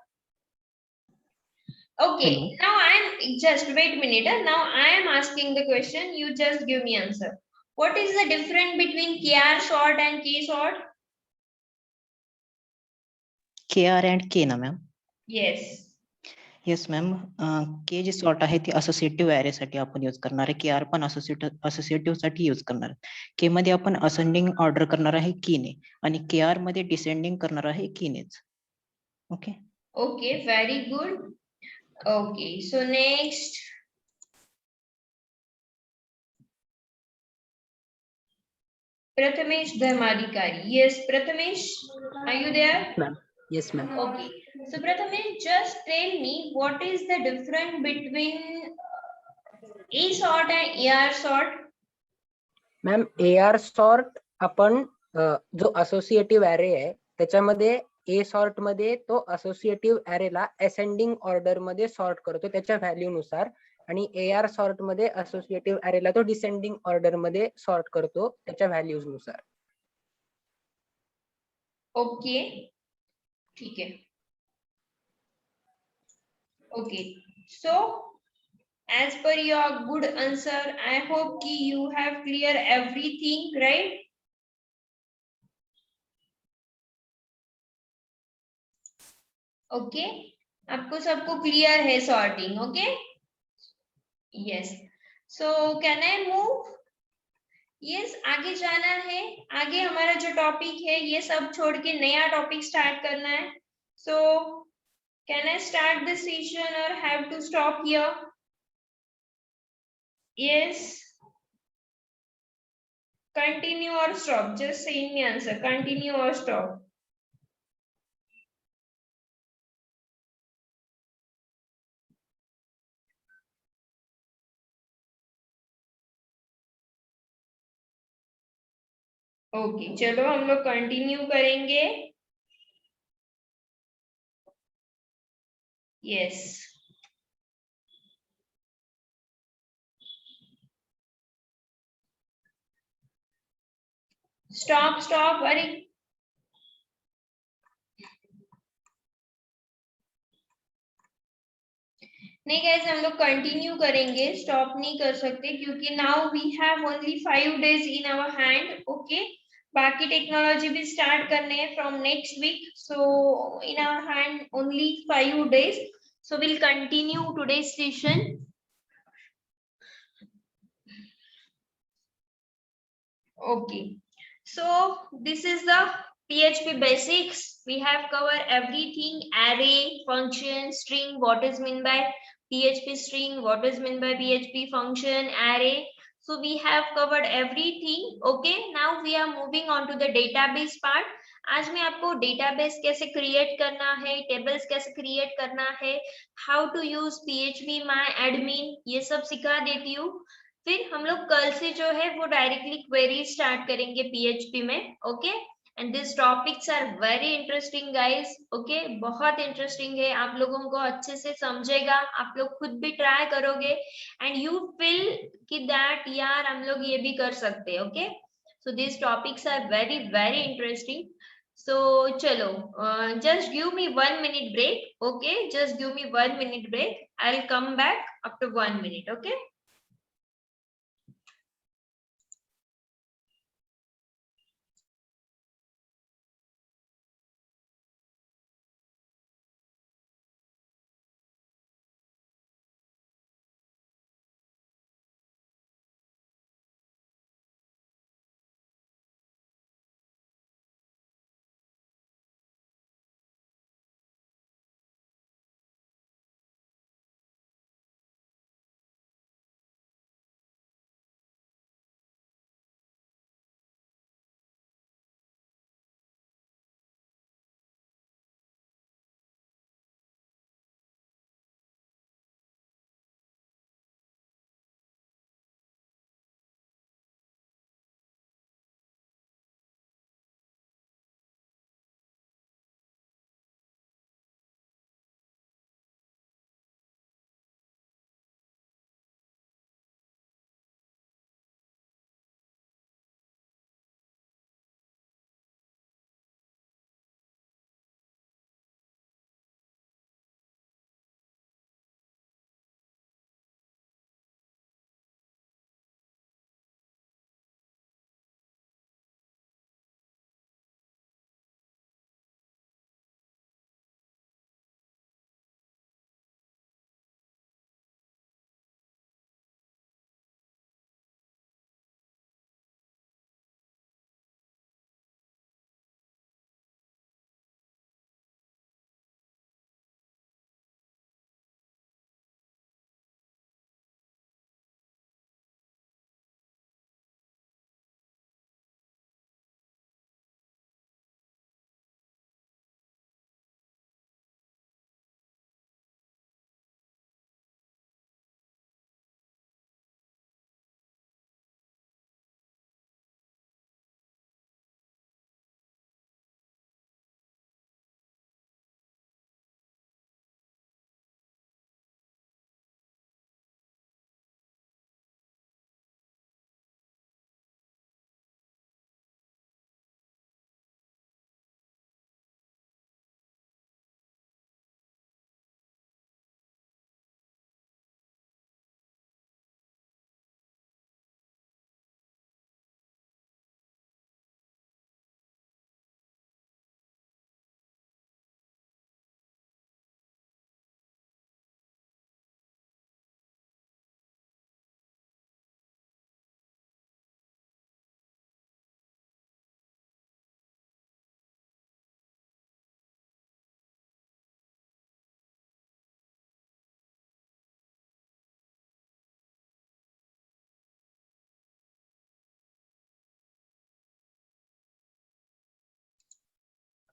Okay, Hello. now I'm just wait a minute. Now I am asking the question. You just give me answer. What is the difference between KR sort and K sort? KR and K ना ma'am? Yes. Yes ma'am. के जी sort आहे ती associative array साठी आपण use करणार आहे. KR पण associative साठी यूज करणार आहे. के मध्ये आपण असेंडिंग ऑर्डर करणार आहे कीने आणि KR मध्ये डिसेंडिंग करणार आहे कीनेच. Okay. Okay, very good. Okay, so next. Prathamesh Dharmadhikari. Yes, Prathamesh, are you there? Ma'am. Yes, ma'am. Okay, so Prathamesh, just tell me what is the difference between A sort and AR sort? Ma'am AR sort आपण जो associative array आहे त्याच्यामध्ये a sort मध्ये तो associative ॲरेला ascending order मध्ये sort करतो त्याच्या value नुसार, आणि AR सॉर्ट मध्ये असोसिएटिव्ह ॲरेला तो डिसेंडिंग ऑर्डर मध्ये सॉर्ट करतो त्याच्या व्हॅल्यूज नुसार. ओके, ठीक है. Okay, so as per your good answer, I hope ki you have clear everything, right? Okay, आपको सबको क्लियर है sorting? Okay, yes. So can I move? Yes, आगे जाना है. आगे हमारा जो टॉपिक है ये सब छोड़ के नया टॉपिक स्टार्ट करना है. So can I start this session or have to stop here? Yes, continue or stop? Just say me answer, continue or stop. Okay चलो हम लोग कंटिन्यू करेंगे. यस. स्टॉप अरे नहीं गाइस हम लोग कंटिन्यू करेंगे, स्टॉप नहीं कर सकते क्योंकि now we have only 5 days in our hand. Okay बाकी टेक्नोलॉजी भी स्टार्ट करने हैं from next week. So in our hand only 5 days. So will continue today session. Okay, so this is the PHP basics. We have covered everything: array, function, string, what is meant by PHP string, what is meant by PHP function, array. So we have covered everything. Okay, now we are moving on to the database part. आज मैं आपको database कैसे create करना है, tables कैसे create करना है, how to use PHP my admin, ये सब सिखा देती हूँ. फिर हम लोग कल से जो है वो डायरेक्टली क्वेरी स्टार्ट करेंगे पीएचपी में. Okay and this topics are very interesting guys. Okay बहुत इंटरेस्टिंग है, आप लोगों को अच्छे से समझेगा, आप लोग खुद भी ट्राई करोगे एंड यू फील कि दैट यार हम लोग ये भी कर सकते हैं. Okay so this topics are very very interesting. So chalo, just give me 1 minute break. Okay, just give me 1 minute break. I'll come back after 1 minute. Okay.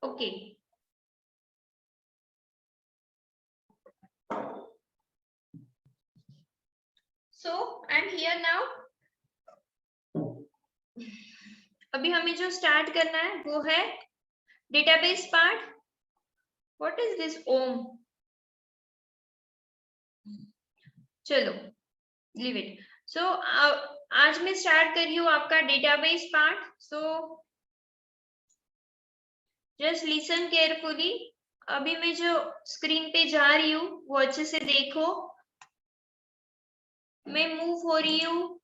Okay. So I'm here now. अभी हमें जो start करना है वो है database part. What is this Om? चलो leave it. सो आज मैं स्टार्ट कर रही हूँ आपका database part. So just listen carefully. अभी मैं जो स्क्रीन पे जा रही हूँ वो अच्छे से देखो. मैं मूव हो रही हूँ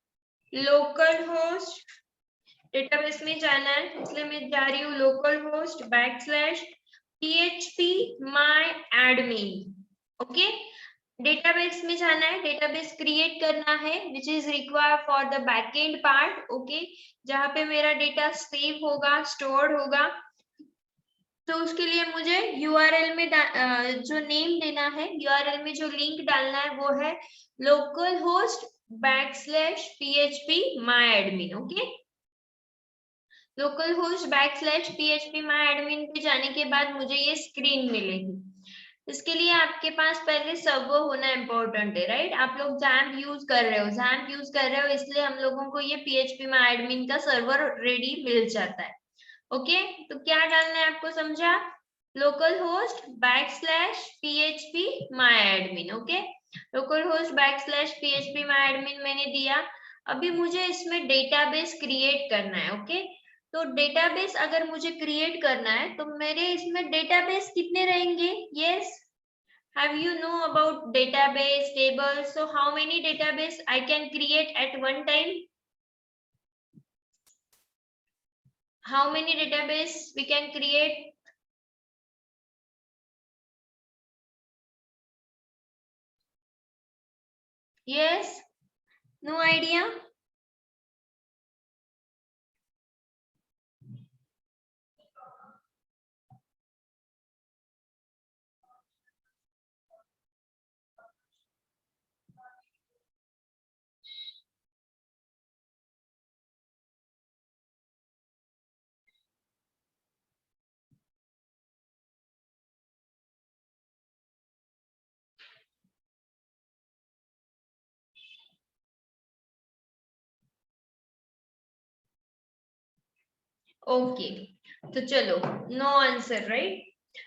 लोकल होस्ट. डेटाबेस में जाना है इसलिए मैं जा रही हूँ local host /php my admin. Okay, database में जाना है, डेटाबेस क्रिएट करना है which is required for the backend part. Okay, जहाँ पे मेरा डेटा सेव होगा, स्टोर्ड होगा. तो उसके लिए मुझे URL में जो नेम देना है, URL में जो लिंक डालना है वो है localhost /php my admin. Okay, localhost /php my admin पे जाने के बाद मुझे ये स्क्रीन मिलेगी. इसके लिए आपके पास पहले सर्वर होना इम्पोर्टेंट है, राइट? आप लोग XAMPP यूज कर रहे हो इसलिए हम लोगों को ये PHP my admin का सर्वर रेडी मिल जाता है. ओके, तो क्या डालना है आपको समझा? localhost /php my admin. Okay, localhost /php my admin मैंने दिया. अभी मुझे इसमें डेटाबेस क्रिएट करना है. ओके, तो डेटाबेस अगर मुझे क्रिएट करना है तो मेरे इसमें डेटाबेस कितने रहेंगे? Yes, have you know about database tables? So how many database I can create at one time? How many database we can create? Yes, no idea. Okay, तो चलो नो आंसर, राइट?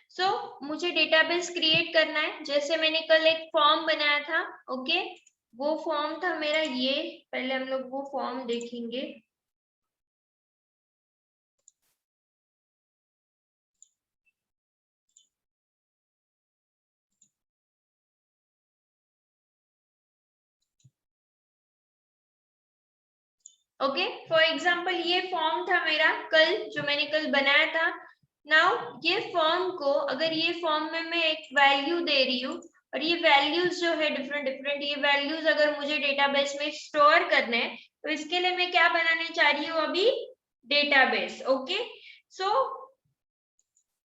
सो मुझे database create करना है. जैसे मैंने कल एक form बनाया था. ओके, वो फॉर्म था मेरा ये. पहले हम लोग वो फॉर्म देखेंगे. ओके, फॉर एग्जाम्पल ये फॉर्म था मेरा कल, जो मैंने कल बनाया था. नाउ ये फॉर्म को, अगर ये फॉर्म में मैं एक वैल्यू दे रही हूँ और ये वैल्यूज जो है डिफरेंट डिफरेंट, ये वैल्यूज अगर मुझे डेटाबेस में स्टोर करने हैं तो इसके लिए मैं क्या बनाने चाह रही हूँ अभी? डेटाबेस. ओके, सो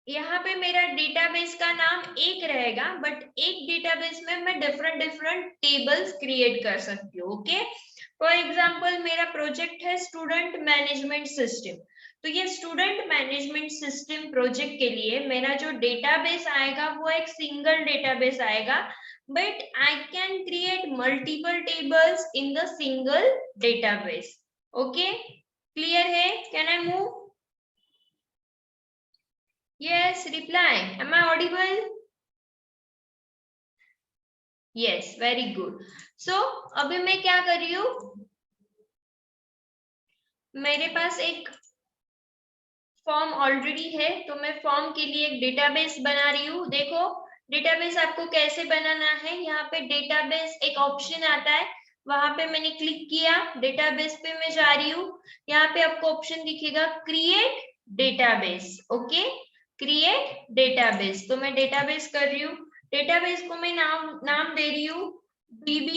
यहाँ पे मेरा डेटाबेस का नाम एक रहेगा, बट एक डेटाबेस में मैं डिफरेंट डिफरेंट टेबल्स क्रिएट कर सकती हूँ. ओके, फॉर एग्जाम्पल मेरा प्रोजेक्ट है स्टूडेंट मैनेजमेंट सिस्टम. तो ये स्टूडेंट मैनेजमेंट सिस्टम प्रोजेक्ट के लिए मेरा जो डेटाबेस आएगा वो एक सिंगल डेटाबेस आएगा, but I can create multiple tables in the single database. Okay, clear है? Can I move? Yes, reply. Am I audible? Yes, very good. So, अभी मैं क्या कर रही हूँ? मेरे पास एक फॉर्म ऑलरेडी है, तो मैं फॉर्म के लिए एक डेटाबेस बना रही हूँ. देखो, डेटाबेस आपको कैसे बनाना है. यहाँ पे डेटाबेस एक ऑप्शन आता है, वहां पे मैंने क्लिक किया, डेटाबेस पे मैं जा रही हूँ. यहाँ पे आपको ऑप्शन दिखेगा create database. Okay, create database. तो मैं डेटाबेस कर रही हूँ. डेटाबेस को मैं नाम दे रही हूँ DB.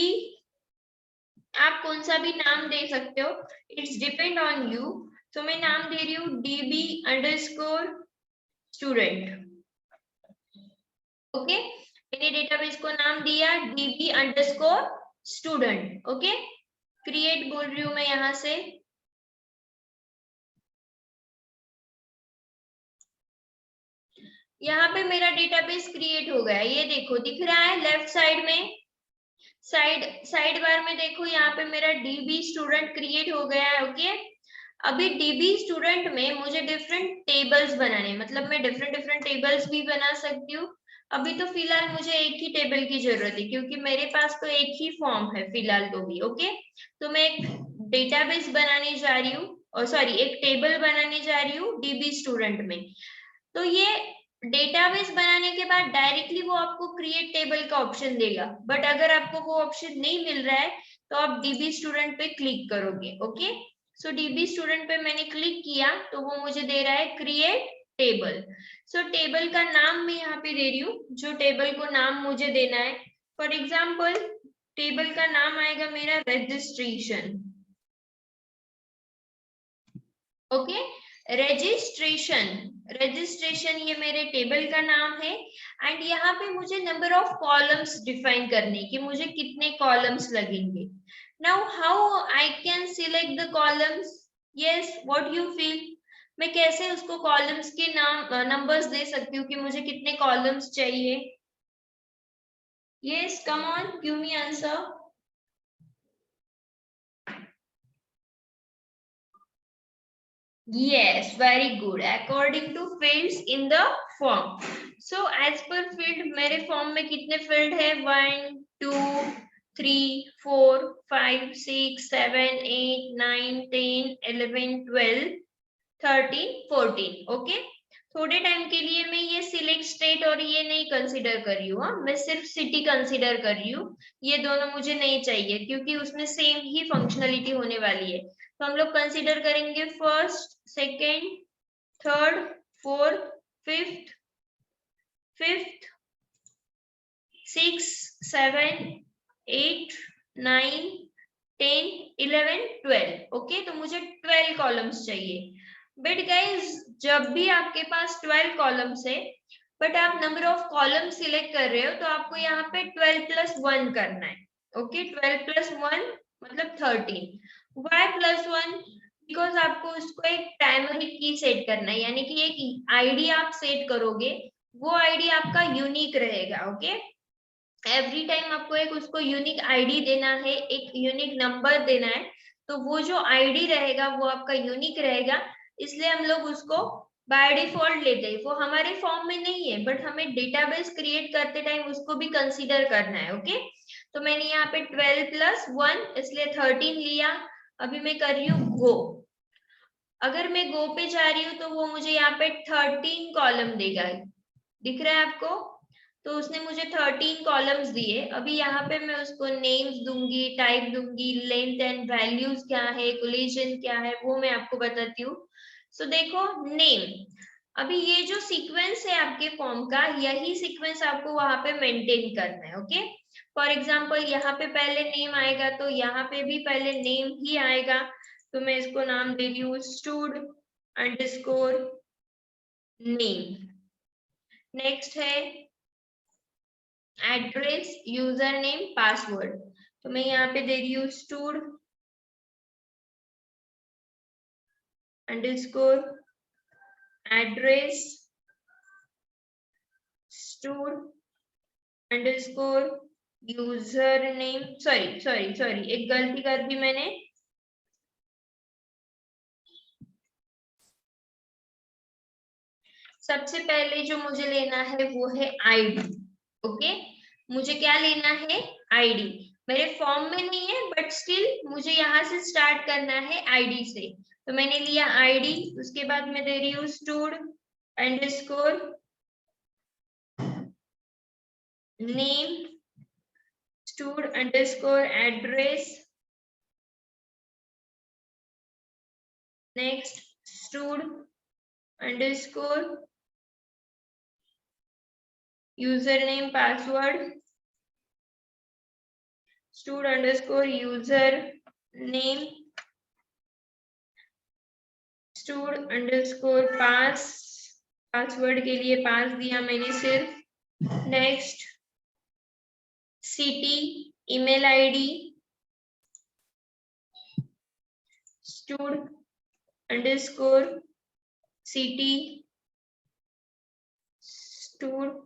आप कौन सा भी नाम दे सकते हो, इट्स डिपेंड ऑन यू. तो मैं नाम दे रही हूँ DB_student. ओके, मैंने डेटाबेस को नाम दिया DB_student. ओके, क्रिएट बोल रही हूँ मैं यहाँ से. यहाँ पे मेरा डेटाबेस क्रिएट हो गया. ये देखो, दिख रहा है लेफ्ट साइड में, साइड बार में देखो, यहाँ पे मेरा DB student क्रिएट हो गया है. ओके, अभी डीबी स्टूडेंट में मुझे डिफरेंट टेबल्स बनाने, मतलब मैं डिफरेंट टेबल्स भी बना सकती हूँ। अभी तो फिलहाल मुझे एक ही टेबल की जरूरत है क्योंकि मेरे पास तो एक ही फॉर्म है फिलहाल तो भी। ओके, तो मैं एक डेटाबेस बनाने जा रही हूँ, और सॉरी एक टेबल बनाने जा रही हूँ डीबी स्टूडेंट में। तो ये डेटाबेस बनाने के बाद डायरेक्टली वो आपको क्रिएट टेबल का ऑप्शन देगा, बट अगर आपको वो ऑप्शन नहीं मिल रहा है तो आप डीबी स्टूडेंट पे क्लिक करोगे। ओके, सो डीबी स्टूडेंट पे मैंने क्लिक किया तो वो मुझे दे रहा है क्रिएट टेबल। सो टेबल का नाम मैं यहाँ पे दे रही हूँ, जो टेबल को नाम मुझे देना है। फॉर एग्जाम्पल टेबल का नाम आएगा मेरा रजिस्ट्रेशन। ओके, रजिस्ट्रेशन, रजिस्ट्रेशन ये मेरे टेबल का नाम है। एंड यहाँ पे मुझे नंबर ऑफ कॉलम्स डिफाइन करने कि मुझे कितने कॉलम्स लगेंगे। Now how I can select the columns? Yes, what you feel? मैं कैसे उसको कॉलम्स के नाम नंबर्स दे सकती हूँ कि मुझे कितने कॉलम्स चाहिए? Yes, come on, give me answer. Yes, very good. According to fields in the form. So as per field, मेरे form में कितने field है? 1, 2, 3, 4, 5, 6, 7, 8, 9, 10, 11, 12, 13, 14. ओके, थोड़े टाइम के लिए मैं ये सिलेक्ट स्टेट और ये नहीं कंसिडर कर रही हूँ, मैं सिर्फ सिटी कंसिडर कर रही हूँ। ये दोनों मुझे नहीं चाहिए क्योंकि उसमें सेम ही फंक्शनलिटी होने वाली है। तो हम लोग कंसिडर करेंगे first, second, third, fourth, fifth, six, 7, 8, 9, 10, 11, 12। Okay, तो मुझे 12 कॉलम्स चाहिए। बट गाइज जब भी आपके पास 12 कॉलम्स है बट आप नंबर ऑफ कॉलम सिलेक्ट कर रहे हो तो आपको यहाँ पे 12 + 1 करना है। ओके, 12 + 1 मतलब 13। वाई +1? बिकॉज आपको उसको एक प्राइमरी की सेट करना है, यानी कि एक आईडी आप सेट करोगे, वो आईडी आपका यूनिक रहेगा। ओके, एवरी टाइम आपको एक उसको यूनिक आईडी देना है, एक यूनिक नंबर देना है, तो वो जो आईडी रहेगा वो आपका यूनिक रहेगा। इसलिए हम लोग उसको बाय डिफॉल्ट लेते हैं, वो हमारे फॉर्म में नहीं है बट हमें डेटाबेस क्रिएट करते टाइम उसको भी कंसीडर करना है। ओके, तो मैंने यहाँ पे 12 + 1 इसलिए 13 लिया। अभी मैं कर रही हूँ गो। अगर मैं गो पे जा रही हूँ तो वो मुझे यहाँ पे 13 कॉलम देगा, दिख रहा है आपको? तो उसने मुझे 13 कॉलम्स दिए। अभी यहाँ पे मैं उसको नेम्स दूंगी, टाइप दूंगी, लेंथ एंड वैल्यूज क्या है, कोलिजन क्या है, वो मैं आपको बताती हूँ। सो देखो नेम, अभी ये जो सीक्वेंस है आपके फॉर्म का, यही सीक्वेंस आपको वहां पे मेंटेन करना है। ओके, फॉर एग्जाम्पल यहाँ पे पहले नेम आएगा तो यहाँ पे भी पहले नेम ही आएगा। तो मैं इसको नाम दे रही हूँ स्टूड अंडरस्कोर नेम। नेक्स्ट है एड्रेस, यूजर नेम, पासवर्ड। तो मैं यहाँ पे दे रही हूँ stood underscore address, stood underscore user name, sorry एक गलती कर दी मैंने। सबसे पहले जो मुझे लेना है वो है आईडी। ओके, मुझे क्या लेना है? आईडी। मेरे फॉर्म में नहीं है बट स्टिल मुझे यहाँ से स्टार्ट करना है आईडी से। तो मैंने लिया आईडी, उसके बाद मैं दे रही हूँ stood underscore name, stood underscore address, next stood underscore user name, password, stood underscore user name, stood underscore password के लिए पास दिया मैंने सिर्फ। Next city, email ID, stood underscore city, stood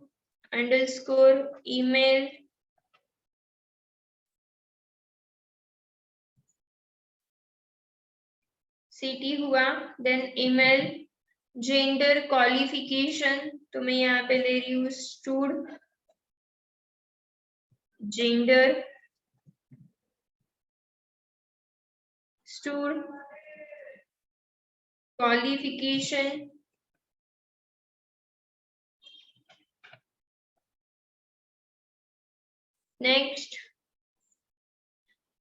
underscore email, city हुआ, देन ईमेल, जेंडर, क्वालिफिकेशन, तो मैं यहाँ पे ले रही हूँ stood, gender, stood, qualification, next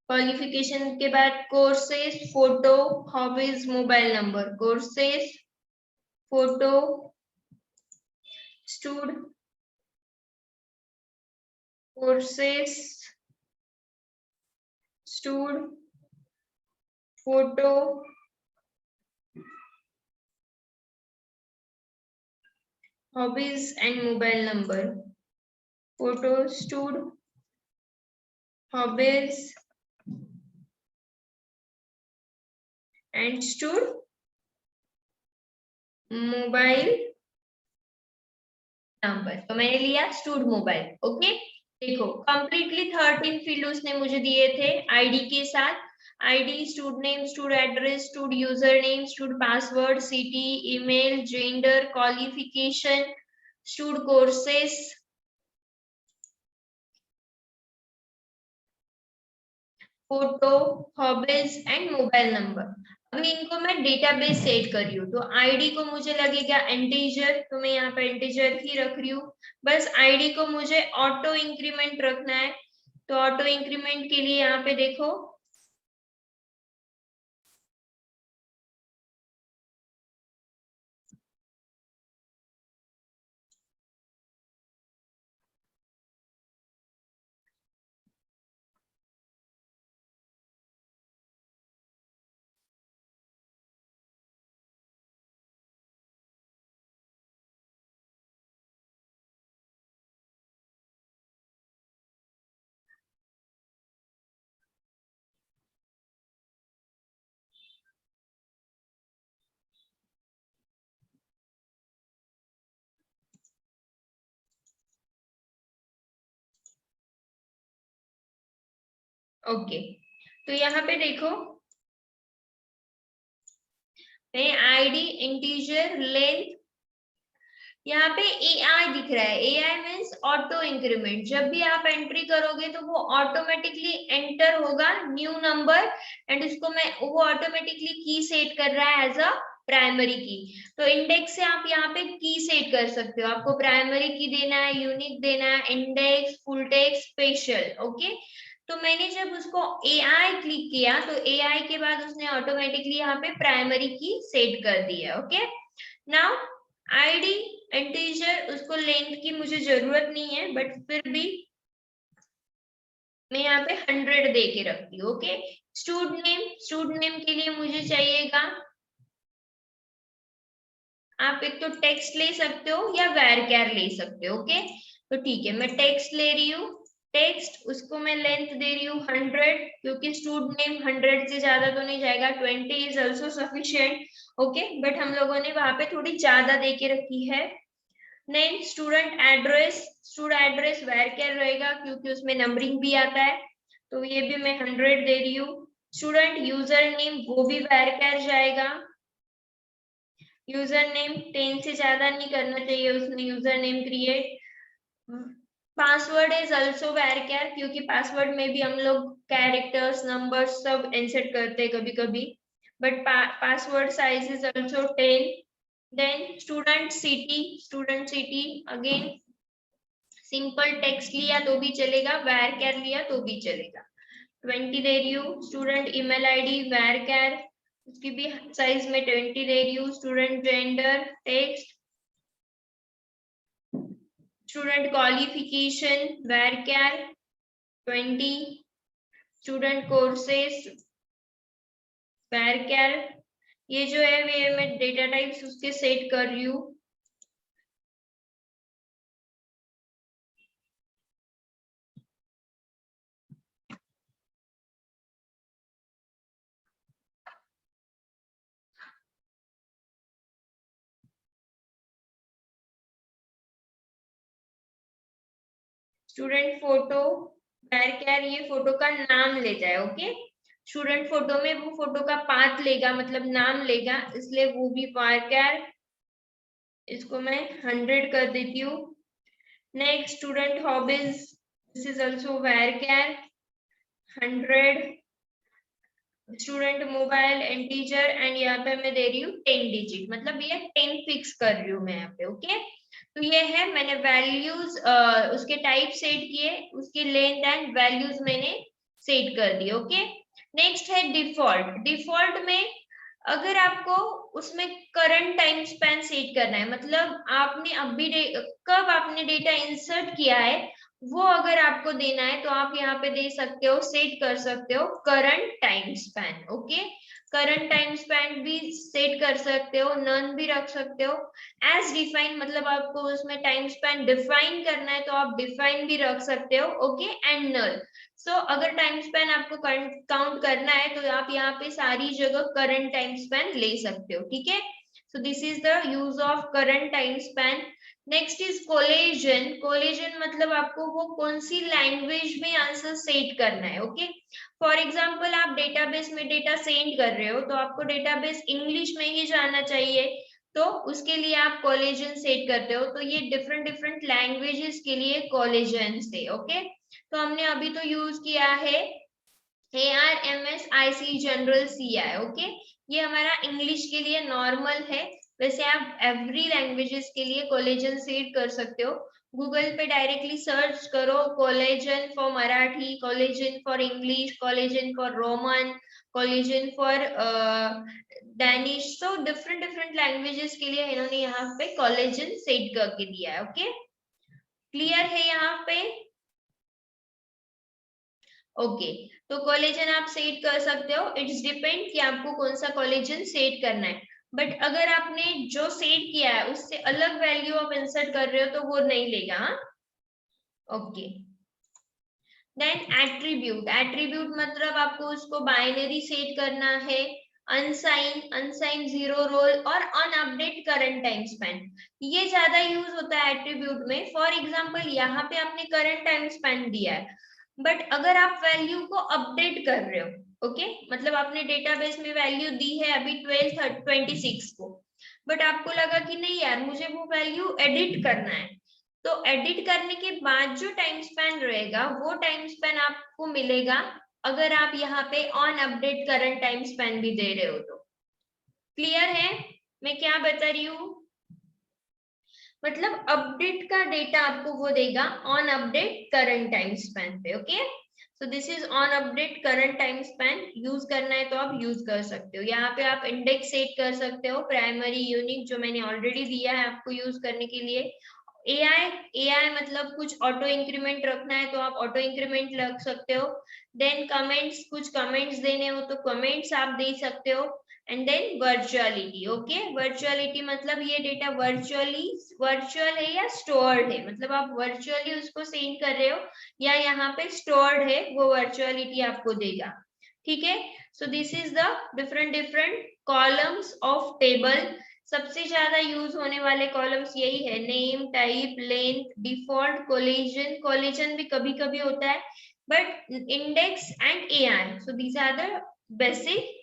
qualification के बाद courses, photo, hobbies, mobile number, courses, photo, stood, courses, stood, photo, hobbies and mobile number, photo, stud, hobbies and stud, mobile number। तो मैंने लिया स्टूड मोबाइल। ओके, देखो completely 13 field उसने मुझे दिए थे आईडी के साथ। ID, stood name, stood address, stood user name, stood password, city, email, gender, qualification, stood courses, photo, hobbies and mobile number. अभी इनको मैं डेटाबेस सेट कर रही हूँ, तो आईडी को मुझे लगेगा इंटीजर, तो मैं यहाँ पे इंटीजर ही रख रही हूँ। बस आईडी को मुझे ऑटो इंक्रीमेंट रखना है, तो ऑटो इंक्रीमेंट के लिए यहाँ पे देखो ओके। तो यहाँ पे देखो मैं आईडी, इंटीजर, लेंथ, यहाँ पे AI दिख रहा है। AI means auto increment. जब भी आप एंट्री करोगे तो वो ऑटोमेटिकली एंटर होगा न्यू नंबर, एंड उसको मैं वो ऑटोमेटिकली की सेट कर रहा है एज अ प्राइमरी की। तो इंडेक्स से आप यहाँ पे की सेट कर सकते हो, आपको प्राइमरी की देना है, यूनिक देना है, index, full text, special. Okay, तो मैंने जब उसको AI क्लिक किया तो AI के बाद उसने ऑटोमेटिकली यहाँ पे प्राइमरी की सेट कर दी है। ओके, नाउ आईडी, इंटीजर, उसको लेंथ की मुझे जरूरत नहीं है, बट फिर भी मैं यहाँ पे 100 दे के रखती हूँ। ओके, स्टूड नेम के लिए मुझे चाहिएगा, आप एक तो टेक्स्ट ले सकते हो या varchar ले सकते हो। ओके, तो ठीक है, मैं टेक्स्ट ले रही हूँ। टेक्स्ट, उसको मैं लेंथ दे रही हूँ 100, क्योंकि स्टूड नेम 100 से ज्यादा तो नहीं जाएगा, 20 is also sufficient. Okay, but हम लोगों ने वहां पे थोड़ी ज्यादा दे के रखी है। नहीं, student address, student address varchar रहेगा क्योंकि उसमें नंबरिंग भी आता है, तो ये भी मैं 100 दे रही हूँ। स्टूडेंट यूजर नेम, वो भी varchar जाएगा। यूजर नेम 10 से ज्यादा नहीं करना चाहिए उसमें user name create. Password is also varchar, क्योंकि पासवर्ड में भी हम लोग कैरेक्टर्स, नंबर्स सब इंसर्ट करते हैं कभी कभी, but password size is also 10। Then student city again simple text लिया तो भी चलेगा, varchar लिया तो भी चलेगा। 20 दे रही हूँ। स्टूडेंट ईमेल आईडी varchar, उसकी भी साइज में 20 दे रही हूँ। Student gender text, student qualification varchar 20, student courses varchar। ये जो है मैं डेटा टाइप्स उसके सेट कर रही हूँ। स्टूडेंट फोटो varchar, ये फोटो का नाम लेता है। ओके, स्टूडेंट फोटो में वो फोटो का पाथ लेगा, मतलब नाम लेगा, इसलिए वो भी varchar, इसको मैं 100 कर देती हूँ। Next student hobbies, this is also varchar 100। Student mobile integer, and यहाँ पे मैं दे रही हूँ 10 डिजिट, मतलब ये 10 फिक्स कर रही हूँ मैं यहाँ पे। ओके, तो ये है, मैंने वैल्यूज उसके टाइप सेट किए, उसकी लेंथ एंड वैल्यूज मैंने सेट कर दी। ओके, नेक्स्ट है डिफॉल्ट। डिफॉल्ट में अगर आपको उसमें करंट टाइम स्पैन सेट करना है, मतलब आपने अभी कब आपने डेटा इंसर्ट किया है वो अगर आपको देना है तो आप यहाँ पे दे सकते हो, सेट कर सकते हो current time span. Okay, current time span भी सेट कर सकते हो, नन भी रख सकते हो, एज डिफाइन, मतलब आपको उसमें टाइम स्पैन डिफाइन करना है तो आप डिफाइन भी रख सकते हो। ओके, एंड नल। सो अगर टाइम स्पैन आपको काउंट करना है तो आप यहाँ पे सारी जगह करंट टाइम स्पैन ले सकते हो। ठीक है, so this is the use of current time span. Next is collagen. Collagen मतलब आपको वो कौन सी लैंग्वेज में आंसर सेट करना है। ओके, फॉर एग्जांपल आप डेटाबेस में डेटा सेंड कर रहे हो तो आपको डेटाबेस इंग्लिश में ही जाना चाहिए, तो उसके लिए आप कोलेजन सेट करते हो। तो ये डिफरेंट डिफरेंट लैंग्वेजेस के लिए कोलेजन है। ओके, तो हमने अभी तो यूज किया है ARMSIC जनरल CI। ओके, ये हमारा इंग्लिश के लिए नॉर्मल है, वैसे आप एवरी लैंग्वेजेस के लिए कोलेजन सेट कर सकते हो। गूगल पे डायरेक्टली सर्च करो collagen for Marathi, collagen for English, collagen for Roman, collagen for Danish. तो डिफरेंट डिफरेंट लैंग्वेजेस के लिए इन्होंने यहाँ पे कोलेजन सेट करके दिया है। ओके, क्लियर है यहाँ पे? ओके, तो कोलेजन आप सेट कर सकते हो, इट्स डिपेंड कि आपको कौन सा कोलेजन सेट करना है। बट अगर आपने जो सेट किया है उससे अलग वैल्यू आप इंसर्ट कर रहे हो तो वो नहीं लेगा। Okay, then attribute. एट्रीब्यूट मतलब आपको उसको बाइनरी सेट करना है, अनसाइन, अनसाइन, जीरो रोल और अनअपडेट करंट टाइम स्पैन। ये ज्यादा यूज होता है एट्रीब्यूट में। फॉर एग्जांपल यहाँ पे आपने करंट टाइम स्पैन दिया है, बट अगर आप वैल्यू को अपडेट कर रहे हो, ओके, मतलब आपने डेटाबेस में वैल्यू दी है अभी 12/26 को, बट आपको लगा कि नहीं यार मुझे वो वैल्यू एडिट करना है, तो एडिट करने के बाद जो टाइम स्पैन रहेगा वो टाइम स्पैन आपको मिलेगा अगर आप यहाँ पे on update current time span भी दे रहे हो तो। क्लियर है मैं क्या बता रही हूँ? मतलब अपडेट का डेटा आपको वो देगा on update current time span पे। Okay, so this is on update current time span. Use करना है तो आप यूज कर सकते हो। यहाँ पे आप इंडेक्स सेट कर सकते हो, प्राइमरी, यूनिक, जो मैंने ऑलरेडी दिया है आपको यूज करने के लिए। एआई मतलब कुछ ऑटो इंक्रीमेंट रखना है तो आप ऑटो इंक्रीमेंट रख सकते हो। देन कमेंट्स, कुछ कमेंट्स देने हो तो कमेंट्स आप दे सकते हो। And then virtuality. Okay, virtuality मतलब ये डेटा वर्चुअल है या स्टोर्ड है, मतलब आप वर्चुअली उसको सेंड कर रहे हो या यहाँ पे स्टोर्ड है, वो वर्चुअलिटी आपको देगा। ठीक है, so this is the different different columns of table. सबसे ज्यादा यूज होने वाले कॉलम्स यही है, name, type, length, default, collision. Collision भी कभी कभी होता है, but index and AR, so these are the basic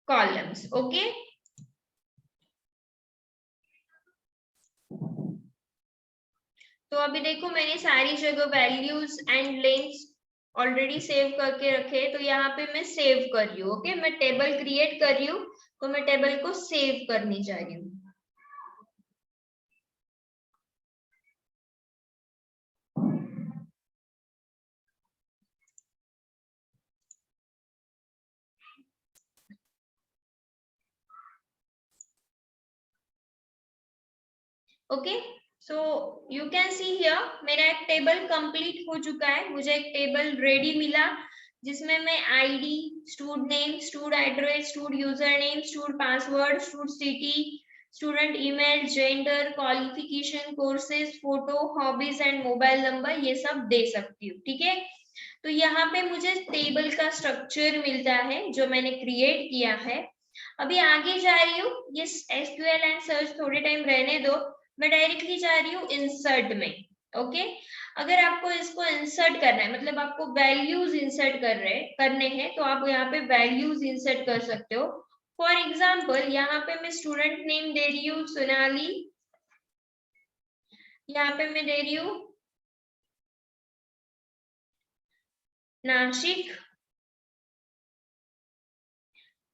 columns. Okay, तो अभी देखो मैंने सारी जगह values and lengths already save करके रखे, तो यहाँ पे मैं सेव कर रही हूँ। ओके, मैं टेबल क्रिएट कर रही हूँ तो मैं टेबल को सेव करने जा रही हूँ। Okay, so you can see here मेरा एक टेबल कंप्लीट हो चुका है। मुझे एक टेबल रेडी मिला जिसमें मैं ID, stood name, stood address, stood user name, stood password, stood city, student email, gender, qualification, courses, photo, hobbies and mobile number, ये सब दे सकती हूँ। ठीक है, तो यहाँ पे मुझे टेबल का स्ट्रक्चर मिलता है जो मैंने क्रिएट किया है। अभी आगे जा रही हूँ, ये SQL एंड सर्च थोड़े टाइम रहने दो, मैं डायरेक्टली जा रही हूँ इंसर्ट में। ओके अगर आपको इसको इंसर्ट करना है, मतलब आपको वैल्यूज इंसर्ट करने हैं, तो आप यहाँ पे वैल्यूज इंसर्ट कर सकते हो। फॉर एग्जाम्पल यहाँ पे मैं स्टूडेंट नेम दे रही हूँ सोनाली, यहाँ पे मैं दे रही हूँ नाशिक,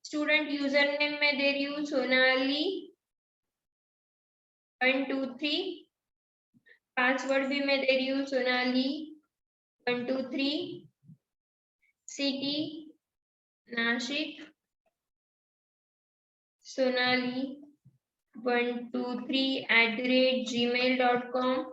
स्टूडेंट यूजर नेम मैं दे रही हूँ सोनाली 1 2 3, पासवर्ड भी मैं दे रही हूँ सोनाली 1 2 3, सिटी नाशिक सोनाली 123@gmail.com।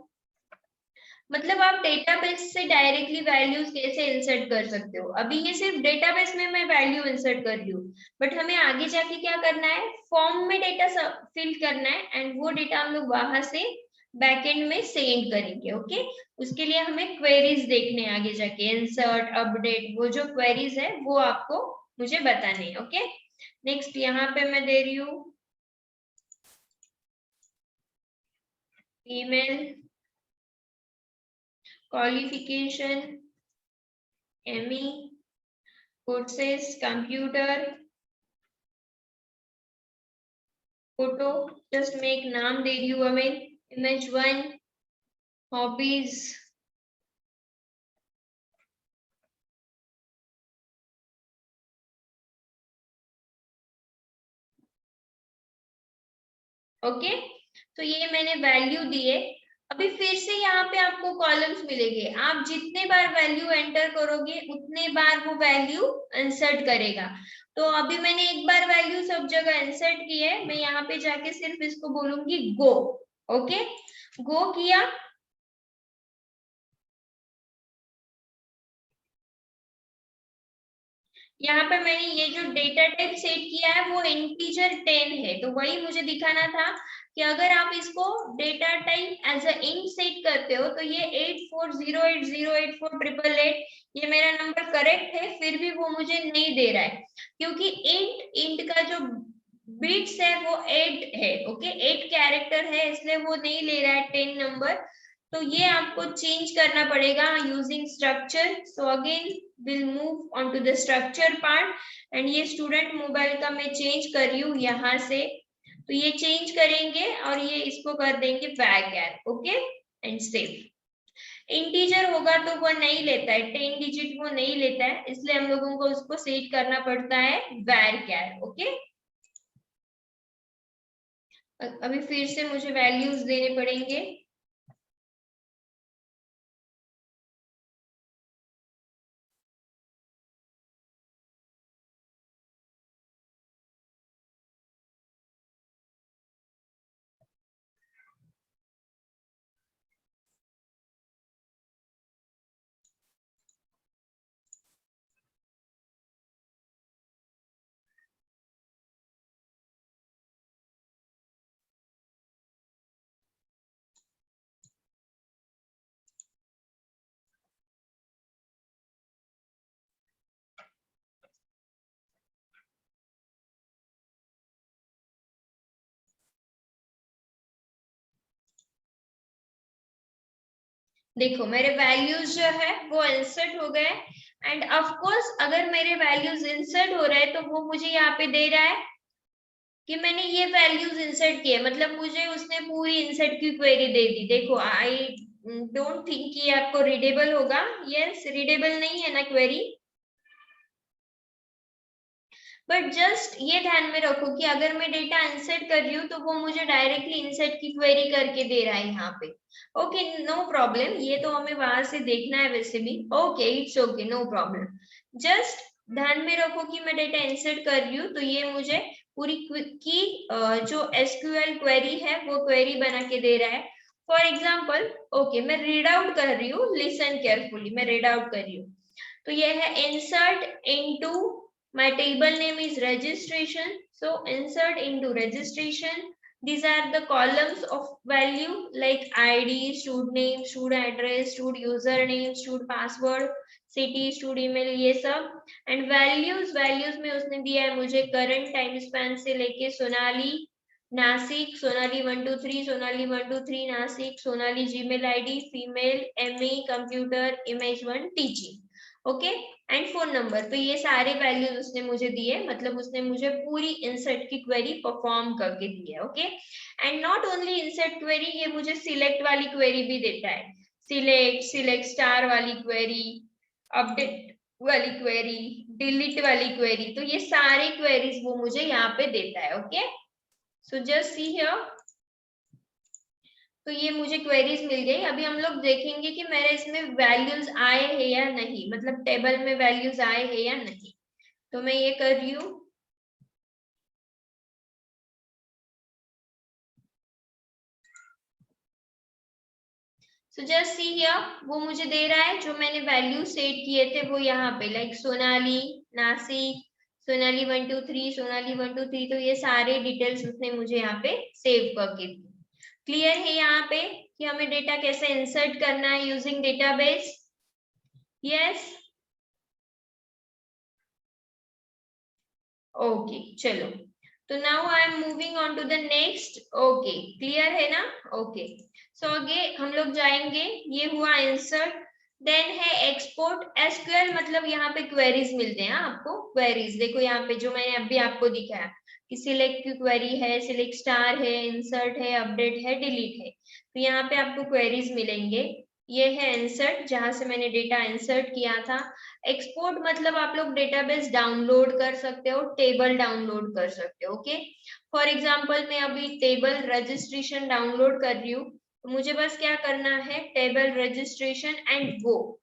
मतलब आप डेटाबेस से डायरेक्टली वैल्यूज कैसे इंसर्ट कर सकते हो। अभी ये सिर्फ डेटाबेस में मैं वैल्यू इंसर्ट कर रही हूँ, बट हमें आगे जाके क्या करना है, फॉर्म में डेटा फिल करना है, एंड वो डेटा हम लोग वहां से बैकएंड में सेंड करेंगे। ओके उसके लिए हमें क्वेरीज देखने हैं आगे जाके, इंसर्ट अपडेट, वो जो क्वेरीज है वो आपको मुझे बताने हैं। ओके नेक्स्ट यहाँ पे मैं दे रही हूँ email, qualification ME, courses, computer, photo, just मैं एक नाम दे रही हूँ हमें image 1, hobbies, ओके तो ये मैंने वैल्यू दिए। अभी फिर से यहाँ पे आपको कॉलम्स मिलेंगे, आप जितने बार वैल्यू एंटर करोगे उतने बार वो वैल्यू इंसर्ट करेगा। तो अभी मैंने एक बार वैल्यू सब जगह इंसर्ट की है, मैं यहाँ पे जाके सिर्फ इसको बोलूंगी गो। ओके गो किया, यहाँ पे मैंने ये जो डेटा टाइप सेट किया है वो इंटीजर 10 है, तो वही मुझे दिखाना था कि अगर आप इसको data type as a int set करते हो तो ये 8408084888 ये मेरा नंबर करेक्ट है, फिर भी वो मुझे नहीं दे रहा है क्योंकि इंट का जो बिट्स है वो 8 है। ओके 8 कैरेक्टर है, इसलिए वो नहीं ले रहा है 10 नंबर। तो ये आपको चेंज करना पड़ेगा using structure. So again will move on to the structure part, and ये स्टूडेंट मोबाइल का मैं चेंज कर रही हूँ यहाँ से, तो ये चेंज करेंगे और ये इसको कर देंगे वैर। Okay and save. इंटीजर होगा तो वो नहीं लेता है, 10 डिजिट वो नहीं लेता है, इसलिए हम लोगों को उसको सेट करना पड़ता है वैर। ओके अभी फिर से मुझे वैल्यूज देने पड़ेंगे। देखो मेरे वैल्यूज जो है वो इंसर्ट हो गए, एंड ऑफ कोर्स अगर मेरे वैल्यूज इंसर्ट हो रहे हैं तो वो मुझे यहाँ पे दे रहा है कि मैंने ये वैल्यूज इंसर्ट किए, मतलब मुझे उसने पूरी इंसर्ट की क्वेरी दे दी। देखो आई डोंट थिंक कि आपको रीडेबल होगा। यस रीडेबल नहीं है ना क्वेरी, बट जस्ट ये ध्यान में रखो कि अगर मैं डेटा इंसर्ट कर रही हूँ तो वो मुझे डायरेक्टली इंसर्ट की क्वेरी करके दे रहा है यहाँ पे। ओके नो प्रॉब्लम, ये तो हमें वहां से देखना है वैसे भी। Okay it's okay no problem, just ध्यान में रखो कि मैं डेटा इंसर्ट कर रही हूँ तो ये मुझे पूरी की जो एसक्यूएल क्वेरी है वो क्वेरी बना के दे रहा है। फॉर एग्जाम्पल ओके मैं रीड आउट कर रही हूँ, लिसन केयरफुली, मैं रीड आउट कर रही हूँ। तो ये है insert into, my table name is registration, so insert into registration. These are the columns of value like id, stud name, stud address, stud username, stud password, city, stud email, ये सब। and values में उसने दिया है मुझे current time span से लेके Sonali Nashik, Sonali 123, Sonali 123 Nashik, Sonali Gmail ID female, ME computer, image 1 teaching. Okay, and phone number. तो ये सारे वैल्यूज उसने मुझे दिए, मतलब उसने मुझे पूरी इंसर्ट की क्वेरी परफॉर्म करके दी है। Okay, and not only insert query, ये मुझे सिलेक्ट वाली क्वेरी भी देता है, सिलेक्ट स्टार वाली क्वेरी, अपडेट वाली क्वेरी, डिलीट वाली क्वेरी। तो ये सारी क्वेरीज वो मुझे यहाँ पे देता है। Okay, so just see here. तो ये मुझे क्वेरीज मिल गई। अभी हम लोग देखेंगे कि मेरे इसमें वैल्यूज आए हैं या नहीं, मतलब टेबल में वैल्यूज आए हैं या नहीं। तो मैं ये कर रही हूँ। सो जस्ट सी हियर, वो मुझे दे रहा है जो मैंने वैल्यू सेट किए थे वो यहाँ पे, लाइक सोनाली, नासिक, सोनाली 123, सोनाली 123। तो ये सारे डिटेल्स उसने मुझे यहाँ पे सेव करके दी। क्लियर है यहाँ पे कि हमें डेटा कैसे इंसर्ट करना है यूजिंग डेटाबेस? यस, ओके, चलो। तो now I am moving on to the next. Okay, clear है ना? ओके, सो आगे हम लोग जाएंगे। ये हुआ इंसर्ट, देन है एक्सपोर्ट। एसक्यूएल मतलब यहाँ पे क्वेरीज मिलते हैं आपको। क्वेरीज देखो यहाँ पे जो मैंने अभी आपको दिखाया कि सिलेक्ट की क्वेरी है, सिलेक्ट स्टार है, इंसर्ट है, अपडेट है, डिलीट है। तो यहाँ पे आपको क्वेरीज मिलेंगे। ये है इंसर्ट, जहां से मैंने डेटा इंसर्ट किया था। एक्सपोर्ट मतलब आप लोग डेटाबेस डाउनलोड कर सकते हो, टेबल डाउनलोड कर सकते हो। ओके, फॉर एग्जांपल मैं अभी टेबल रजिस्ट्रेशन डाउनलोड कर रही हूँ, तो मुझे बस क्या करना है, टेबल रजिस्ट्रेशन एंड गो।